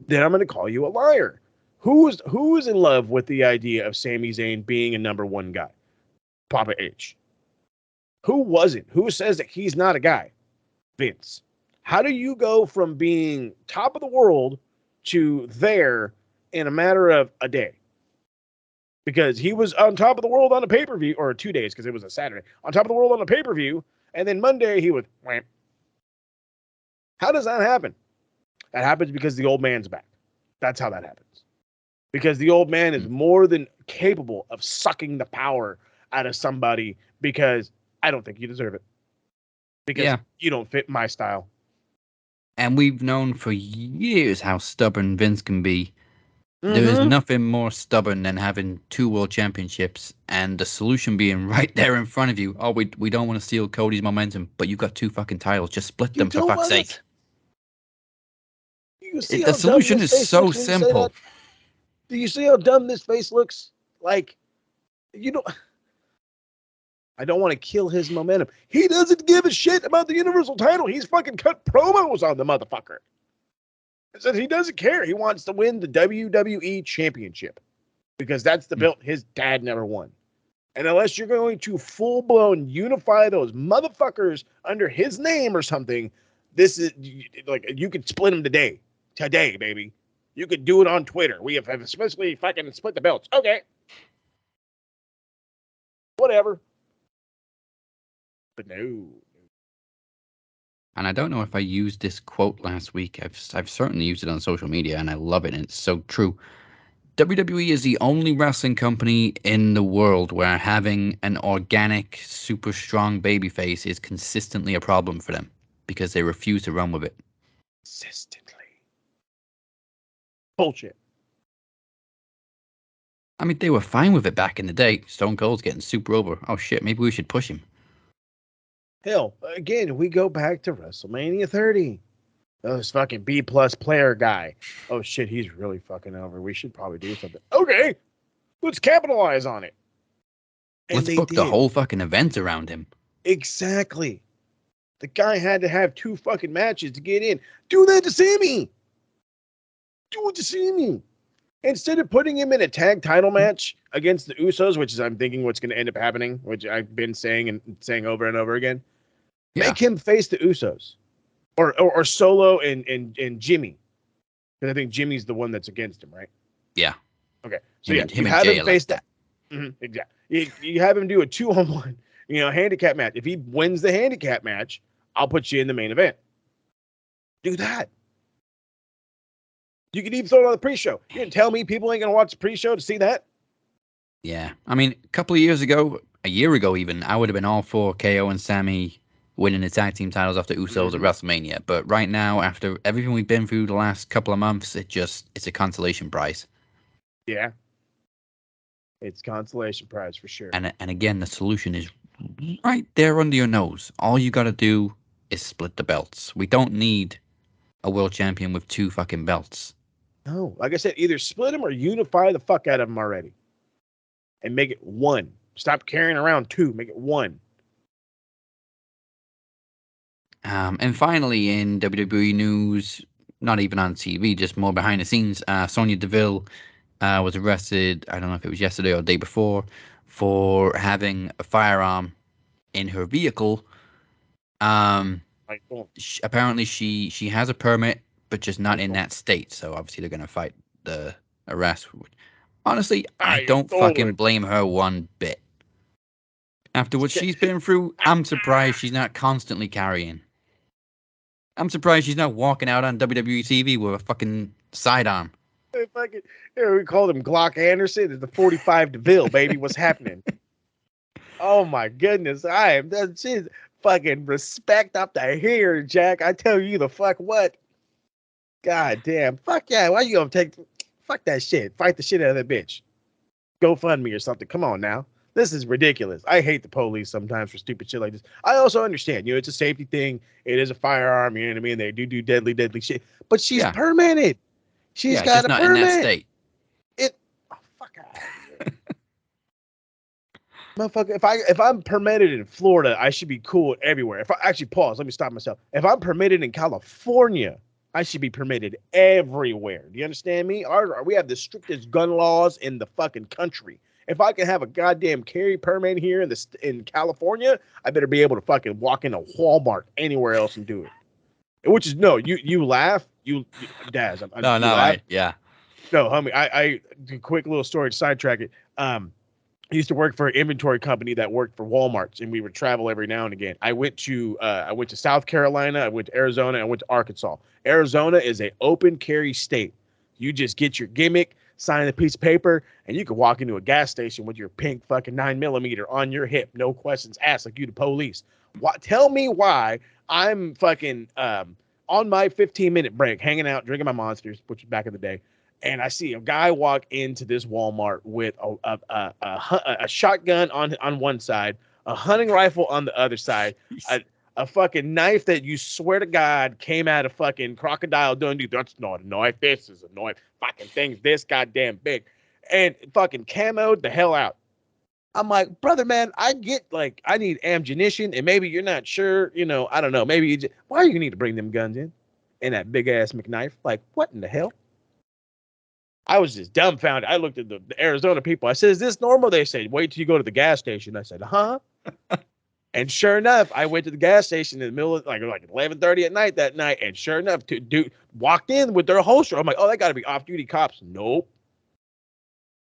then I'm going to call you a liar. Who is in love with the idea of Sami Zayn being a number one guy? Papa H. Who wasn't? Who says that he's not a guy? Vince. How do you go from being top of the world to there in a matter of a day? Because he was on top of the world on a pay-per-view, or 2 days, because it was a Saturday, on top of the world on a pay-per-view, and then Monday he was wham. How does that happen? That happens because the old man's back. That's how that happens. Because the old man is more than capable of sucking the power out of somebody, because I don't think you deserve it. Because you don't fit my style. And we've known for years how stubborn Vince can be. There is nothing more stubborn than having 2 world championships and the solution being right there in front of you. Oh, we don't want to steal Cody's momentum, but you've got 2 fucking titles. Just split them, for fuck's sake. The solution is so simple. Do you see how dumb this face looks? Like, I don't want to kill his momentum. He doesn't give a shit about the Universal title. He's fucking cut promos on the motherfucker. Says he doesn't care. He wants to win the WWE Championship because that's the belt his dad never won. And unless you're going to full-blown unify those motherfuckers under his name or something, this is like, you could split them today, baby. You could do it on Twitter. We have especially fucking split the belts. Okay. Whatever. But no. And I don't know if I used this quote last week. I've certainly used it on social media, and I love it, and it's so true. WWE is the only wrestling company in the world where having an organic, super strong babyface is consistently a problem for them because they refuse to run with it. Consistently. Bullshit. I mean, they were fine with it back in the day. Stone Cold's getting super over. Oh, shit, maybe we should push him. Hell, again, we go back to WrestleMania 30. Oh, this fucking B-plus player guy. Oh, shit, he's really fucking over. We should probably do something. Okay, let's capitalize on it. And let's book the whole fucking event around him. Exactly. The guy had to have 2 fucking matches to get in. Do that to Sammy. Do it to Sammy. Instead of putting him in a tag title match against the Usos, which is, I'm thinking, what's going to end up happening, which I've been saying over and over again. Yeah. Make him face the Usos, or Solo and Jimmy, because I think Jimmy's the one that's against him, right? Yeah. Okay. So you have him face that. Exactly. You have him do a 2-on-1, handicap match. If he wins the handicap match, I'll put you in the main event. Do that. You could even throw it on the pre-show. You can tell me people ain't gonna watch the pre-show to see that. Yeah, I mean, a year ago even, I would have been all for KO and Sammy winning the tag team titles after Usos at WrestleMania. But right now, after everything we've been through the last couple of months, it's a consolation prize. Yeah. It's consolation prize for sure. And again, the solution is right there under your nose. All you got to do is split the belts. We don't need a world champion with 2 fucking belts. No, like I said, either split them or unify the fuck out of them already, and make it one. Stop carrying around 2. Make it one. And finally, in WWE news, not even on TV, just more behind the scenes, Sonya Deville was arrested, I don't know if it was yesterday or the day before, for having a firearm in her vehicle. Apparently she has a permit, but just not in that state. So obviously they're going to fight the arrest. Honestly, I don't fucking blame her one bit. After what she's been through, I'm surprised she's not constantly carrying. I'm surprised she's not walking out on WWE TV with a fucking sidearm. We called him Glock Anderson. It's the 45 DeVille, baby. What's happening? Oh my goodness. She's fucking respect up to here, Jack. I tell you the fuck what. God damn. Fuck yeah. Why you gonna fuck that shit? Fight the shit out of that bitch. Go fund me or something. Come on now. This is ridiculous. I hate the police sometimes for stupid shit like this. I also understand, it's a safety thing. It is a firearm, you know what I mean? They do deadly shit. But she's permitted. She's got a not permit. In that state. Fuck out of here. Motherfucker, if I'm permitted in Florida, I should be cool everywhere. If I actually pause, let me stop myself. If I'm permitted in California, I should be permitted everywhere. Do you understand me? We have the strictest gun laws in the fucking country. If I can have a goddamn carry permit here in California, I better be able to fucking walk into Walmart anywhere else and do it. Which is you laugh, Daz. No, homie. I quick little story to sidetrack it. I used to work for an inventory company that worked for Walmart's, and we would travel every now and again. I went to South Carolina, I went to Arizona, I went to Arkansas. Arizona is an open carry state. You just get your gimmick, sign a piece of paper, and you can walk into a gas station with your pink fucking 9mm on your hip, no questions asked, like you the police. Tell me why I'm fucking on my 15-minute break, hanging out, drinking my Monsters, which was back in the day, and I see a guy walk into this Walmart with a shotgun on one side, a hunting rifle on the other side, a fucking knife that you swear to God came out of fucking Crocodile Dundee. That's not a knife. This is a knife. Fucking thing's this goddamn big. And fucking camoed the hell out. I'm like, brother, man, I get I need ammunition, and maybe you're not sure, I don't know. Maybe why do you need to bring them guns in? And that big ass McKnife? Like, what in the hell? I was just dumbfounded. I looked at the Arizona people. I said, is this normal? They said, wait till you go to the gas station. I said, huh? And sure enough, I went to the gas station in the middle of like 11:30 at night that night. And sure enough, dude walked in with their holster. I'm like, oh, that got to be off-duty cops. Nope.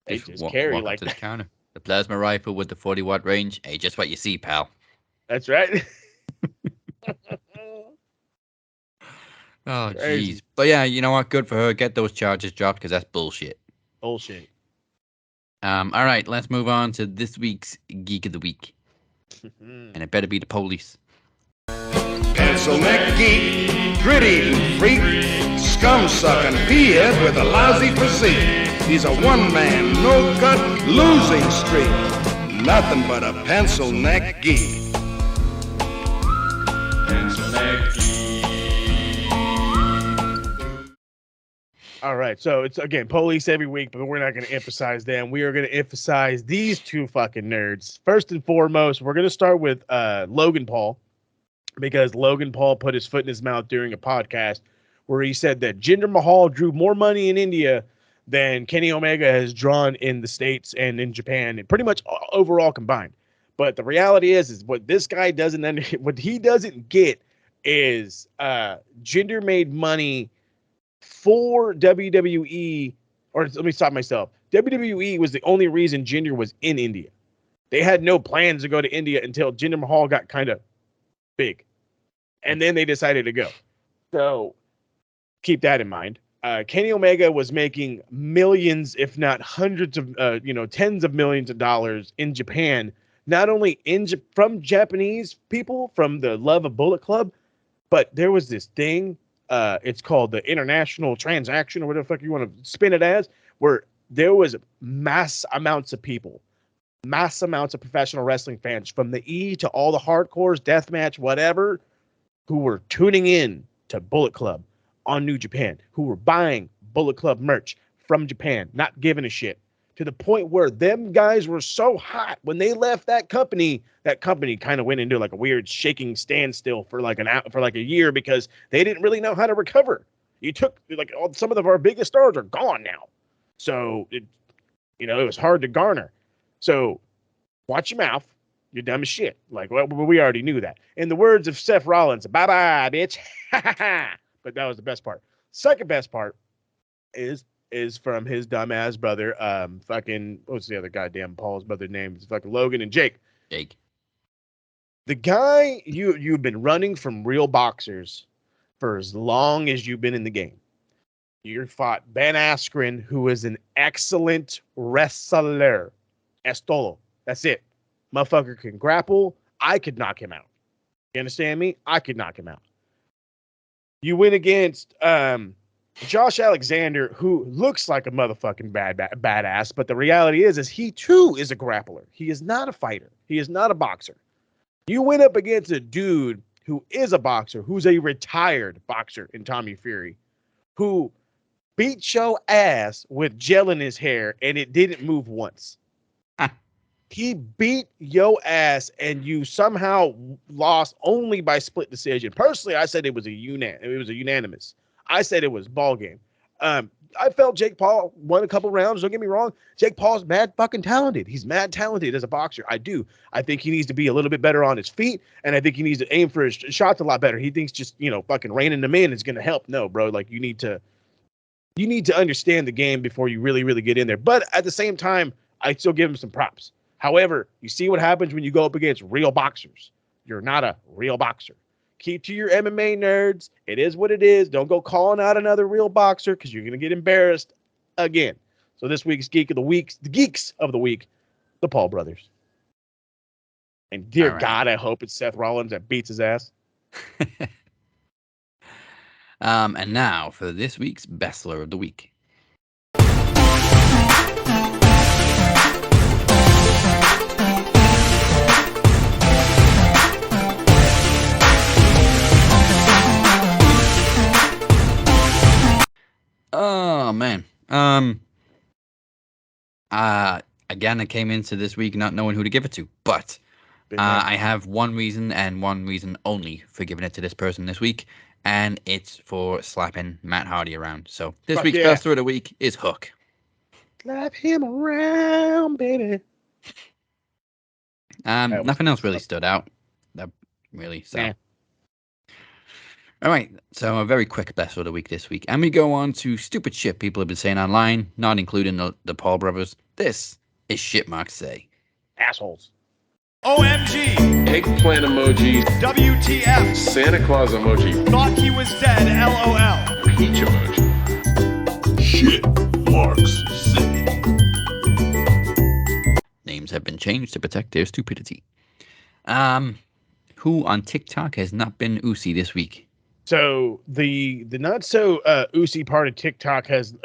They just carry walk to the counter. The plasma rifle with the 40-watt range. Hey, just what you see, pal. That's right. Oh, jeez. But yeah, you know what? Good for her. Get those charges dropped because that's bullshit. Bullshit. All right, let's move on to this week's Geek of the Week. And it better be the police. Pencil neck geek, gritty freak, scum sucking peahead with a lousy physique. He's a one-man, no-cut, losing streak. Nothing but a pencil neck geek. Pencil neck geek. All right, so it's, again, police every week, but we're not going to emphasize them. We are going to emphasize these two fucking nerds. First and foremost, we're going to start with Logan Paul, because Logan Paul put his foot in his mouth during a podcast where he said that Jinder Mahal drew more money in India than Kenny Omega has drawn in the States and in Japan, and pretty much overall combined. But the reality is what this guy what he doesn't get is Jinder made money for WWE, or let me stop myself. WWE was the only reason Jinder was in India. They had no plans to go to India until Jinder Mahal got kind of big. And then they decided to go. So keep that in mind. Kenny Omega was making millions, if not hundreds of, tens of millions of dollars in Japan, not only from Japanese people, from the love of Bullet Club, but there was this thing. It's called the international transaction, or whatever the fuck you want to spin it as, where there was mass amounts of people, mass amounts of professional wrestling fans from the E to all the hardcores, deathmatch, whatever, who were tuning in to Bullet Club on New Japan, who were buying Bullet Club merch from Japan, not giving a shit, to the point where them guys were so hot when they left that company kind of went into like a weird shaking standstill for like a year because they didn't really know how to recover. You took like some of our biggest stars are gone now. So it was hard to garner. So watch your mouth. You're dumb as shit. Like, well, we already knew that. In the words of Seth Rollins, bye-bye, bitch. But that was the best part. Second best part is from his dumbass brother, what's the other goddamn Paul's brother name? It's fucking Logan and Jake. Jake. The guy, you've been running from real boxers for as long as you've been in the game. You fought Ben Askren, who is an excellent wrestler. Es todo. That's it. Motherfucker can grapple. I could knock him out. You understand me? I could knock him out. You win against Josh Alexander, who looks like a motherfucking badass, but the reality is he too is a grappler. He is not a fighter. He is not a boxer. You went up against a dude who is a boxer, who's a retired boxer in Tommy Fury, who beat your ass with gel in his hair and it didn't move once. He beat your ass and you somehow lost only by split decision. Personally, I said it was unanimous. I said it was ball game. I felt Jake Paul won a couple rounds. Don't get me wrong. Jake Paul's mad fucking talented. He's mad talented as a boxer. I do. I think he needs to be a little bit better on his feet, and I think he needs to aim for his shots a lot better. He thinks just, fucking reining them in is going to help. No, bro. Like, you need to understand the game before you really, really get in there. But at the same time, I still give him some props. However, you see what happens when you go up against real boxers. You're not a real boxer. Keep to your MMA nerds. It is what it is. Don't go calling out another real boxer because you're going to get embarrassed again. So this week's Geeks of the Week, the Paul brothers. And dear God, I hope it's Seth Rollins that beats his ass. And now for this week's Bachelor of the Week. Oh man. Again, I came into this week not knowing who to give it to, but I have one reason and one reason only for giving it to this person this week, and it's for slapping Matt Hardy around. So this week's Bachelor of the Week is Hook. Slap him around, baby. Nothing else really stood out. So. All right, so a very quick Bachelor of the Week this week. And we go on to stupid shit people have been saying online, not including the Paul brothers. This is Shit Marks Say. Assholes. OMG. Eggplant emoji. WTF. Santa Claus emoji. Thought he was dead. LOL. Peach emoji. Shit Marks Say. Names have been changed to protect their stupidity. Who on TikTok has not been Uzi this week? So the not so Uzi part of TikTok has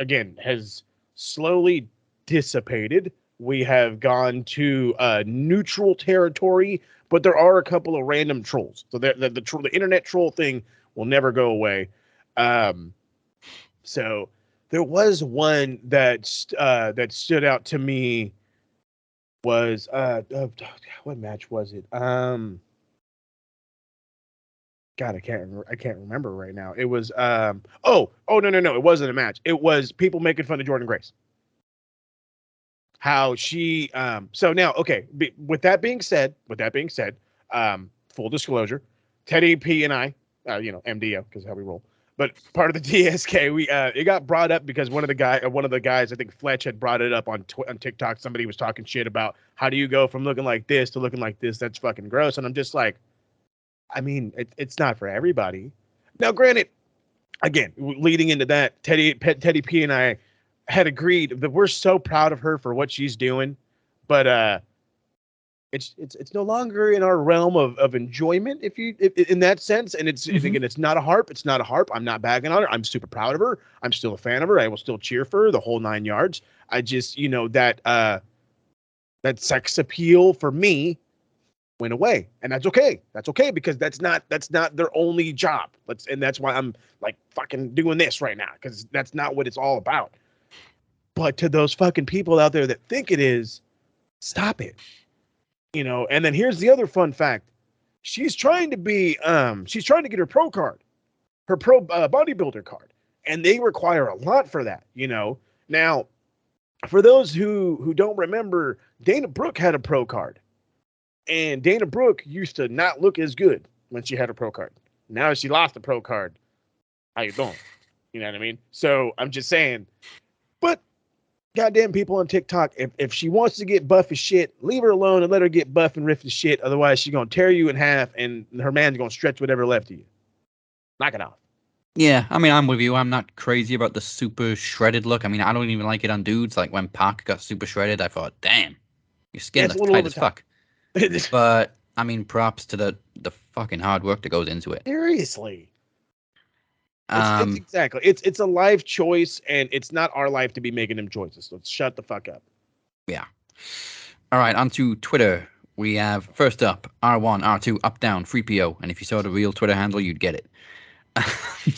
slowly dissipated. We have gone to neutral territory, but there are a couple of random trolls. So the internet troll thing will never go away. So there was one that stood out to me. Was what match was it? God, I can't remember right now. It was no, it wasn't a match. It was people making fun of Jordan Grace. How she so now, okay, with that being said, full disclosure, Teddy P and I, MDO, because how we roll. But part of the DSK, we it got brought up because one of the guys, I think Fletch, had brought it up on TikTok. Somebody was talking shit about how do you go from looking like this to looking like this? That's fucking gross. And I'm just like, I mean, it's not for everybody. Now, granted, again, leading into that, Teddy P and I had agreed that we're so proud of her for what she's doing, but it's no longer in our realm of enjoyment, if in that sense. And again, it's not a harp. It's not a harp. I'm not bagging on her. I'm super proud of her. I'm still a fan of her. I will still cheer for her the whole 9 yards. I just, that sex appeal for me went away, and that's okay. That's okay because that's not their only job. And that's why I'm like fucking doing this right now, because that's not what it's all about. But to those fucking people out there that think it is, stop it. And then here's the other fun fact. She's trying to get her pro card, her pro bodybuilder card, and they require a lot for that. Now, for those who don't remember, Dana Brooke had a pro card, and Dana Brooke used to not look as good when she had a pro card. Now she lost the pro card. How you doing? You know what I mean? So I'm just saying, but goddamn people on TikTok, if she wants to get buff as shit, leave her alone and let her get buff and riff as shit. Otherwise, she's going to tear you in half, and her man's going to stretch whatever left of you. Knock it off. Yeah, I mean, I'm with you. I'm not crazy about the super shredded look. I mean, I don't even like it on dudes. Like when Pac got super shredded, I thought, damn, your skin looks tight as fuck. But, I mean, props to the fucking hard work that goes into it. Seriously. It's exactly. It's a life choice, and it's not our life to be making them choices. So shut the fuck up. Yeah. All right, on to Twitter. We have, first up, R1, R2, up, down, free PO. And if you saw the real Twitter handle, you'd get it. He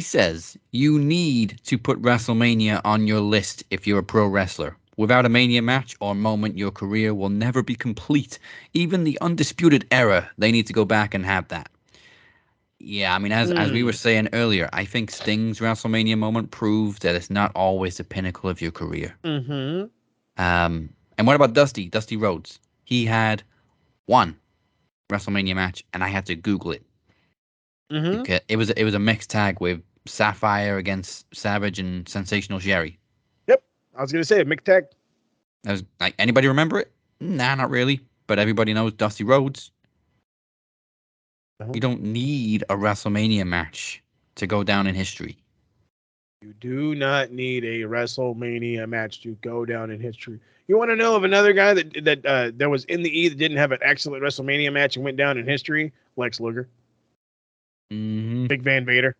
says, you need to put WrestleMania on your list if you're a pro wrestler. Without a Mania match or moment, your career will never be complete. Even the Undisputed Era, they need to go back and have that. Yeah, I mean, as we were saying earlier, I think Sting's WrestleMania moment proved that it's not always the pinnacle of your career. Mm-hmm. And what about Dusty Rhodes? He had one WrestleMania match, and I had to Google it. Mm-hmm. It was a mixed tag with Sapphire against Savage and Sensational Sherry. Yep, I was gonna say a mixed tag. That was like, anybody remember it? Nah, not really. But everybody knows Dusty Rhodes. You don't need a WrestleMania match to go down in history. You do not need a WrestleMania match to go down in history. You want to know of another guy that was in the E that didn't have an excellent WrestleMania match and went down in history? Lex Luger. Mm-hmm. Big Van Vader.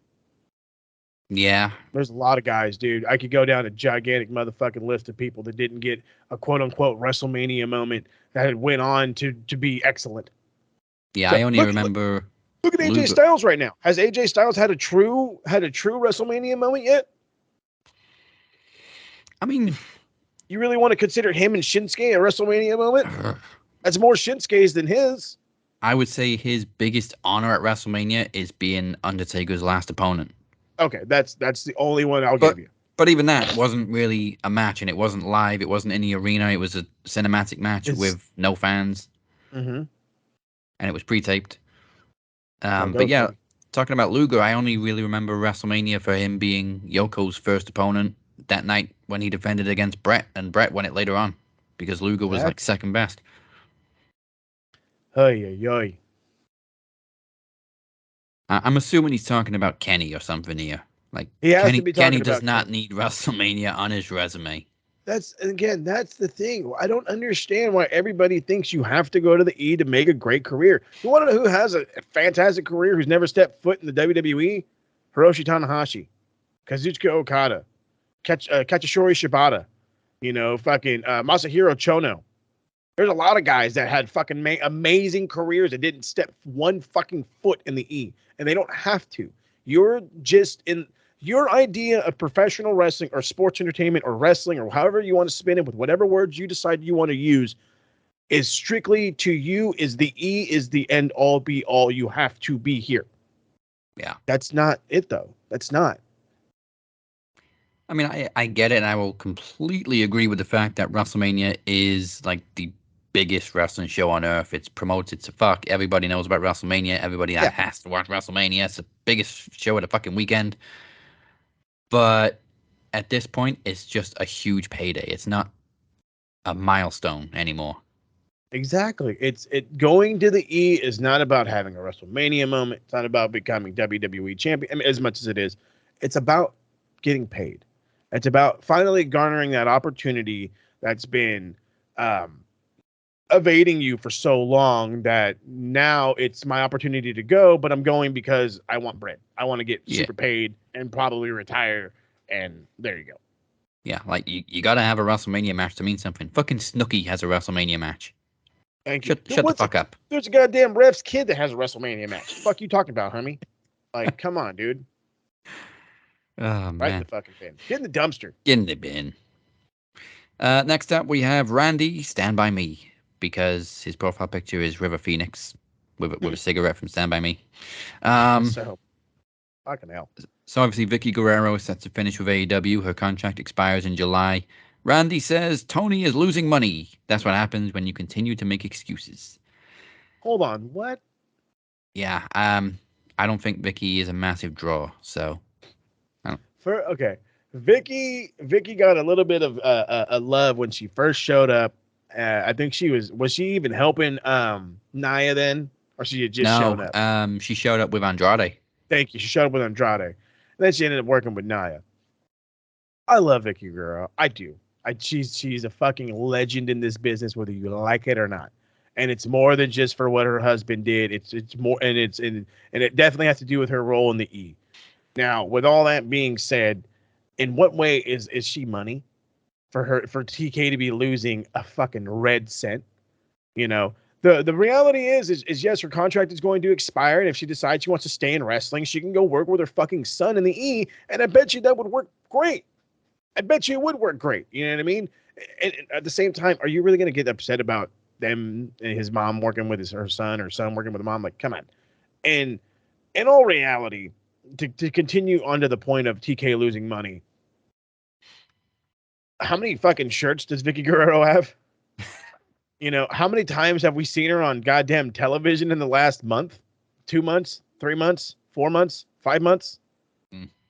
Yeah. There's a lot of guys, dude. I could go down a gigantic motherfucking list of people that didn't get a quote-unquote WrestleMania moment that had went on to be excellent. Yeah, So, I only remember... Look at AJ Styles right now. Has AJ Styles had a true WrestleMania moment yet? I mean... You really want to consider him and Shinsuke a WrestleMania moment? That's more Shinsuke's than his. I would say his biggest honor at WrestleMania is being Undertaker's last opponent. Okay, that's the only one I'll give you. But even that wasn't really a match, and it wasn't live. It wasn't in the arena. It was a cinematic match with no fans. Mm-hmm. And it was pre-taped. But yeah, talking about Luger, I only really remember WrestleMania for him being Yoko's first opponent that night when he defended against Brett, and Brett won it later on because Luger was like second best. Oy. I'm assuming he's talking about Kenny or something here. Like Kenny does not need WrestleMania on his resume. That's the thing. I don't understand why everybody thinks you have to go to the E to make a great career. You want to know who has a fantastic career who's never stepped foot in the WWE? Hiroshi Tanahashi, Kazuchika Okada, Kachishori Shibata, Masahiro Chono. There's a lot of guys that had fucking amazing careers that didn't step one fucking foot in the E, and they don't have to. You're just in your idea of professional wrestling or sports entertainment or wrestling or however you want to spin it with whatever words you decide you want to use is strictly to you is the E is the end all be all. You have to be here. Yeah. That's not it though. That's not. I mean, I get it, and I will completely agree with the fact that WrestleMania is like the biggest wrestling show on earth. It's promoted to fuck. Everybody knows about WrestleMania. Everybody has to watch WrestleMania. It's the biggest show of the fucking weekend. But at this point, it's just a huge payday. It's not a milestone anymore. Exactly. Going to the E is not about having a WrestleMania moment. It's not about becoming WWE champion. I mean, as much as it is, it's about getting paid. It's about finally garnering that opportunity that's been evading you for so long that now it's my opportunity to go, but I'm going because I want bread. I want to get super paid and probably retire, and there you go. Yeah, like you got to have a WrestleMania match to mean something. Fucking Snooki has a WrestleMania match. Thank you. Shut the fuck up. There's a goddamn ref's kid that has a WrestleMania match. Fuck you talking about, homie? Like, come on, dude. Oh, man. Right in the fucking bin. Get in the dumpster. Get in the bin. Next up, we have Randy, Stand By Me, because his profile picture is River Phoenix with a cigarette from Stand By Me. So, fucking hell. So obviously, Vicky Guerrero is set to finish with AEW. Her contract expires in July. Randy says Tony is losing money. That's what happens when you continue to make excuses. Hold on, what? Yeah, I don't think Vicky is a massive draw, so... Okay. Vicky got a little bit of love when she first showed up. I think she was she even helping Nia then, or she had just shown up? She showed up with Andrade. Thank you. She showed up with Andrade, and then she ended up working with Nia. I love Vicky Guerrero. I do. She's a fucking legend in this business, whether you like it or not. And it's more than just for what her husband did. It's more, and it definitely has to do with her role in the E. Now, with all that being said, in what way is she money for TK to be losing a fucking red cent? You know, the reality is yes, her contract is going to expire, and if she decides she wants to stay in wrestling, she can go work with her fucking son in the E, and I bet you that would work great. I bet you it would work great. You know what I mean? And at the same time, are you really going to get upset about them and his mom working with her son, or son working with the mom? Like, come on. And in all reality, to continue on to the point of TK losing money, how many fucking shirts does Vicky Guerrero have? You know, how many times have we seen her on goddamn television in the last month, 2 months, 3 months, 4 months, 5 months?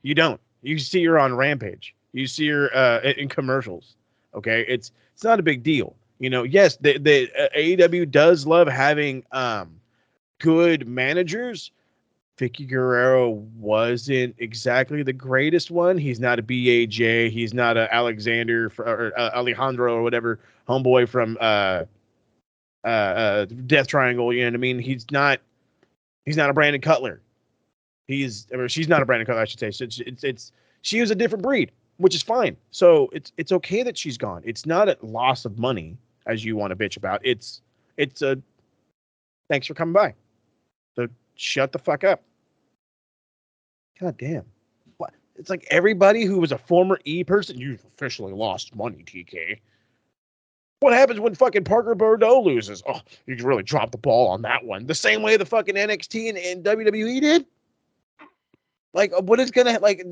You don't. You see her on Rampage. You see her in commercials. Okay, it's not a big deal. You know, yes, the AEW does love having good managers. Vicky Guerrero wasn't exactly the greatest one. He's not a BAJ. He's not a Alejandro or whatever, homeboy from Death Triangle. You know what I mean? He's not a Brandon Cutler. She's not a Brandon Cutler, I should say. So she is a different breed, which is fine. So it's okay that she's gone. It's not a loss of money, as you want to bitch about. It's a thanks for coming by. So shut the fuck up. God damn. What? It's like everybody who was a former E person, you've officially lost money, TK. What happens when fucking Parker Bordeaux loses? Oh, you really dropped the ball on that one. The same way the fucking NXT and WWE did. Like, what is gonna, like,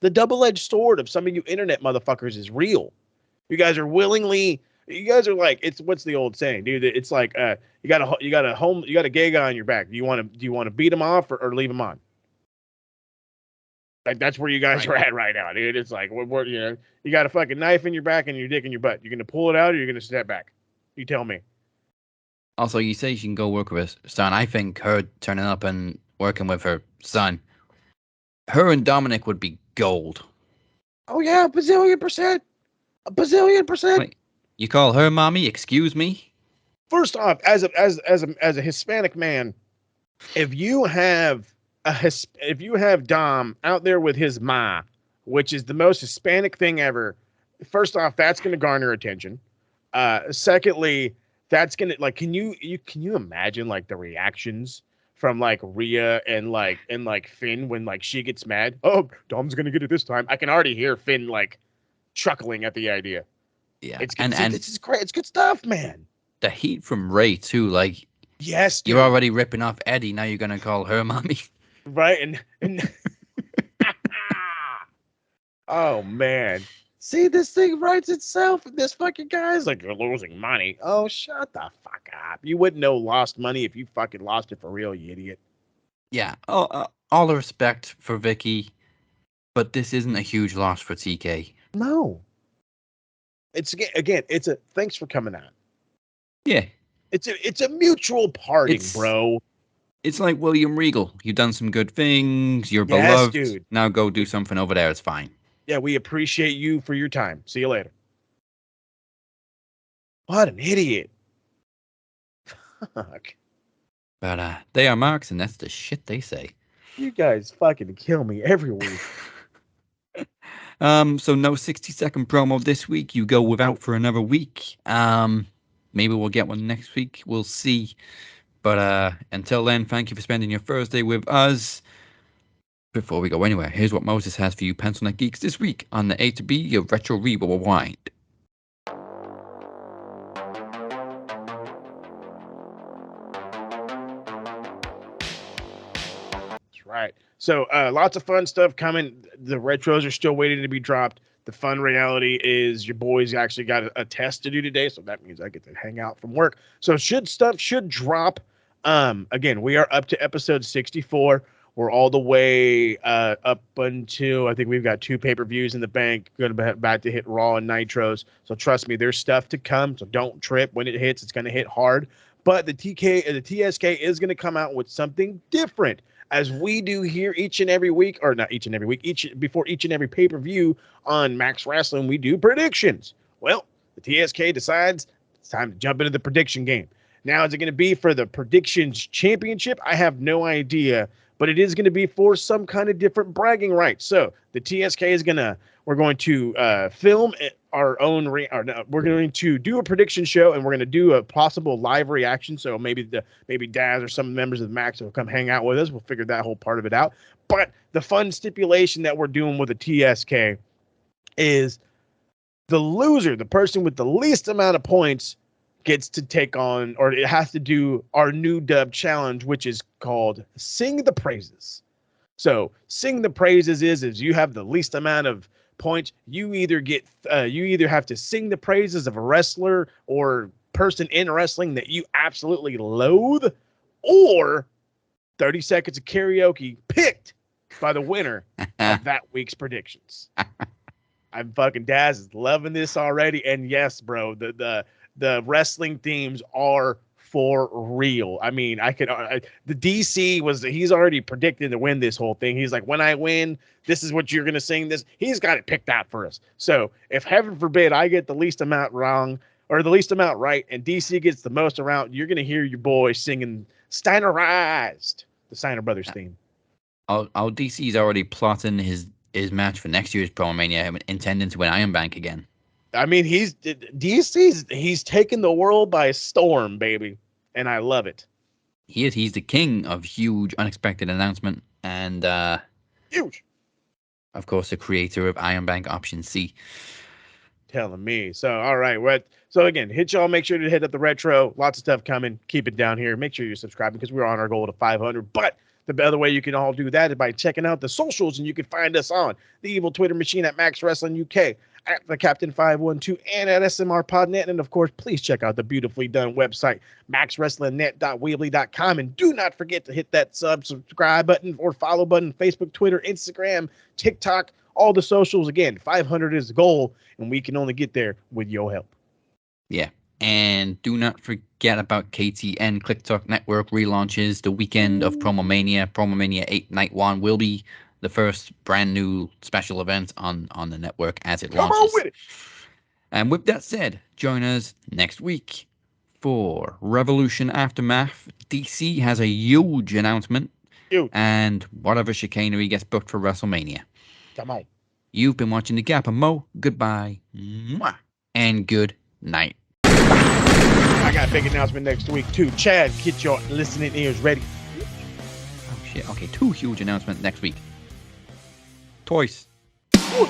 the double-edged sword of some of you internet motherfuckers is real. You guys are like, it's, what's the old saying, dude? It's like, you got a gay guy on your back. Do you want to beat him off or leave him on? Like, that's where you guys are at right now, dude. It's like, we're you know, you got a fucking knife in your back and your dick in your butt. You're gonna pull it out or you're gonna step back? You tell me. Also, you say she can go work with her son. I think her turning up and working with her son, her and Dominic would be gold. Oh yeah, a bazillion percent. Wait, you call her mommy? Excuse me. First off, as a Hispanic man, if you have Dom out there with his ma, which is the most Hispanic thing ever, first off, that's going to garner attention. Secondly, that's going to, like, can you imagine, like, the reactions from, like, Rhea and Finn when, like, she gets mad? Oh, Dom's going to get it this time. I can already hear Finn, like, chuckling at the idea. Yeah, it's great. It's good stuff, man. The heat from Ray too, like, yes, dude. You're already ripping off Eddie. Now you're gonna call her mommy, right? And oh man, see, this thing writes itself. And this fucking guy's like, you're losing money. Oh, shut the fuck up. You wouldn't know lost money if you fucking lost it for real, you idiot. Yeah. All the respect for Vicky, but this isn't a huge loss for TK. No. It's a thanks for coming out. Yeah. It's a mutual parting, bro. It's like William Regal. You've done some good things. You're yes, beloved. Dude. Now go do something over there. It's fine. Yeah, we appreciate you for your time. See you later. What an idiot. Fuck. But they are marks, and that's the shit they say. You guys fucking kill me every week. So no 60-second promo this week. You go without for another week. Maybe we'll get one next week. We'll see. But until then, thank you for spending your Thursday with us. Before we go anywhere, here's what Moses has for you Pencil Neck Geeks this week on the A to B, your Retro Rewind. That's right. So lots of fun stuff coming. The retros are still waiting to be dropped. The fun reality is your boys actually got a test to do today, so that means I get to hang out from work. So stuff should drop. Again, we are up to episode 64. We're all the way up until I think we've got 2 pay-per-views in the bank. Going to be about to hit Raw and Nitros. So trust me, there's stuff to come. So don't trip when it hits. It's going to hit hard. But the TSK is going to come out with something different, as we do here each and every week, or not each and every week, before each and every pay-per-view on Max Wrestling, we do predictions. Well, the TSK decides it's time to jump into the prediction game. Now, is it going to be for the predictions championship? I have no idea, but it is going to be for some kind of different bragging rights. So the TSK is we're going to film our own, we're going to do a prediction show, and we're going to do a possible live reaction. So maybe Daz or some members of the Max will come hang out with us. We'll figure that whole part of it out. But the fun stipulation that we're doing with the TSK is the loser, the person with the least amount of points, gets to take on, or it has to do our new dub challenge, which is called Sing the Praises. So Sing the Praises is you have the least amount of points. You either have to sing the praises of a wrestler or person in wrestling that you absolutely loathe, or 30 seconds of karaoke picked by the winner of that week's predictions. I'm fucking Daz is loving this already. And yes, bro, the wrestling themes are for real. I mean, the DC he's already predicted to win this whole thing. He's like, when I win, this is what you're going to sing this. He's got it picked out for us. So if heaven forbid I get the least amount wrong or the least amount right and DC gets the most around, you're going to hear your boy singing Steinerized, the Steiner Brothers theme. DC's already plotting his match for next year's PromoMania, intending to win Iron Bank again. I mean, he's taken the world by storm, baby, and I love it. He's the king of huge, unexpected announcement, and huge. Of course, the creator of Iron Bank Option C. Telling me. So, all right. So again, hit y'all. Make sure to hit up the retro. Lots of stuff coming. Keep it down here. Make sure you're subscribing because we're on our goal to 500. But the other way you can all do that is by checking out the socials, and you can find us on the evil Twitter machine at Max Wrestling UK, at the Captain 512, and at SMRPodNet. And of course, please check out the beautifully done website, maxwrestlingnet.weebly.com. And do not forget to hit that subscribe button or follow button, Facebook, Twitter, Instagram, TikTok, all the socials. Again, 500 is the goal, and we can only get there with your help. Yeah. And do not forget about KTN Click Talk Network relaunches the weekend of PromoMania. PromoMania 8 Night 1 will be the first brand new special event on the network as it launches. Come on with it. And with that said, join us next week for Revolution Aftermath. DC has a huge announcement. Huge. And whatever chicanery gets booked for WrestleMania. Come on. You've been watching The Gap, and Mo, goodbye. Mwah. And good night. I got a big announcement next week, too. Chad, get your listening ears ready. Oh, shit. Okay, 2 huge announcements next week. Toys. Ooh.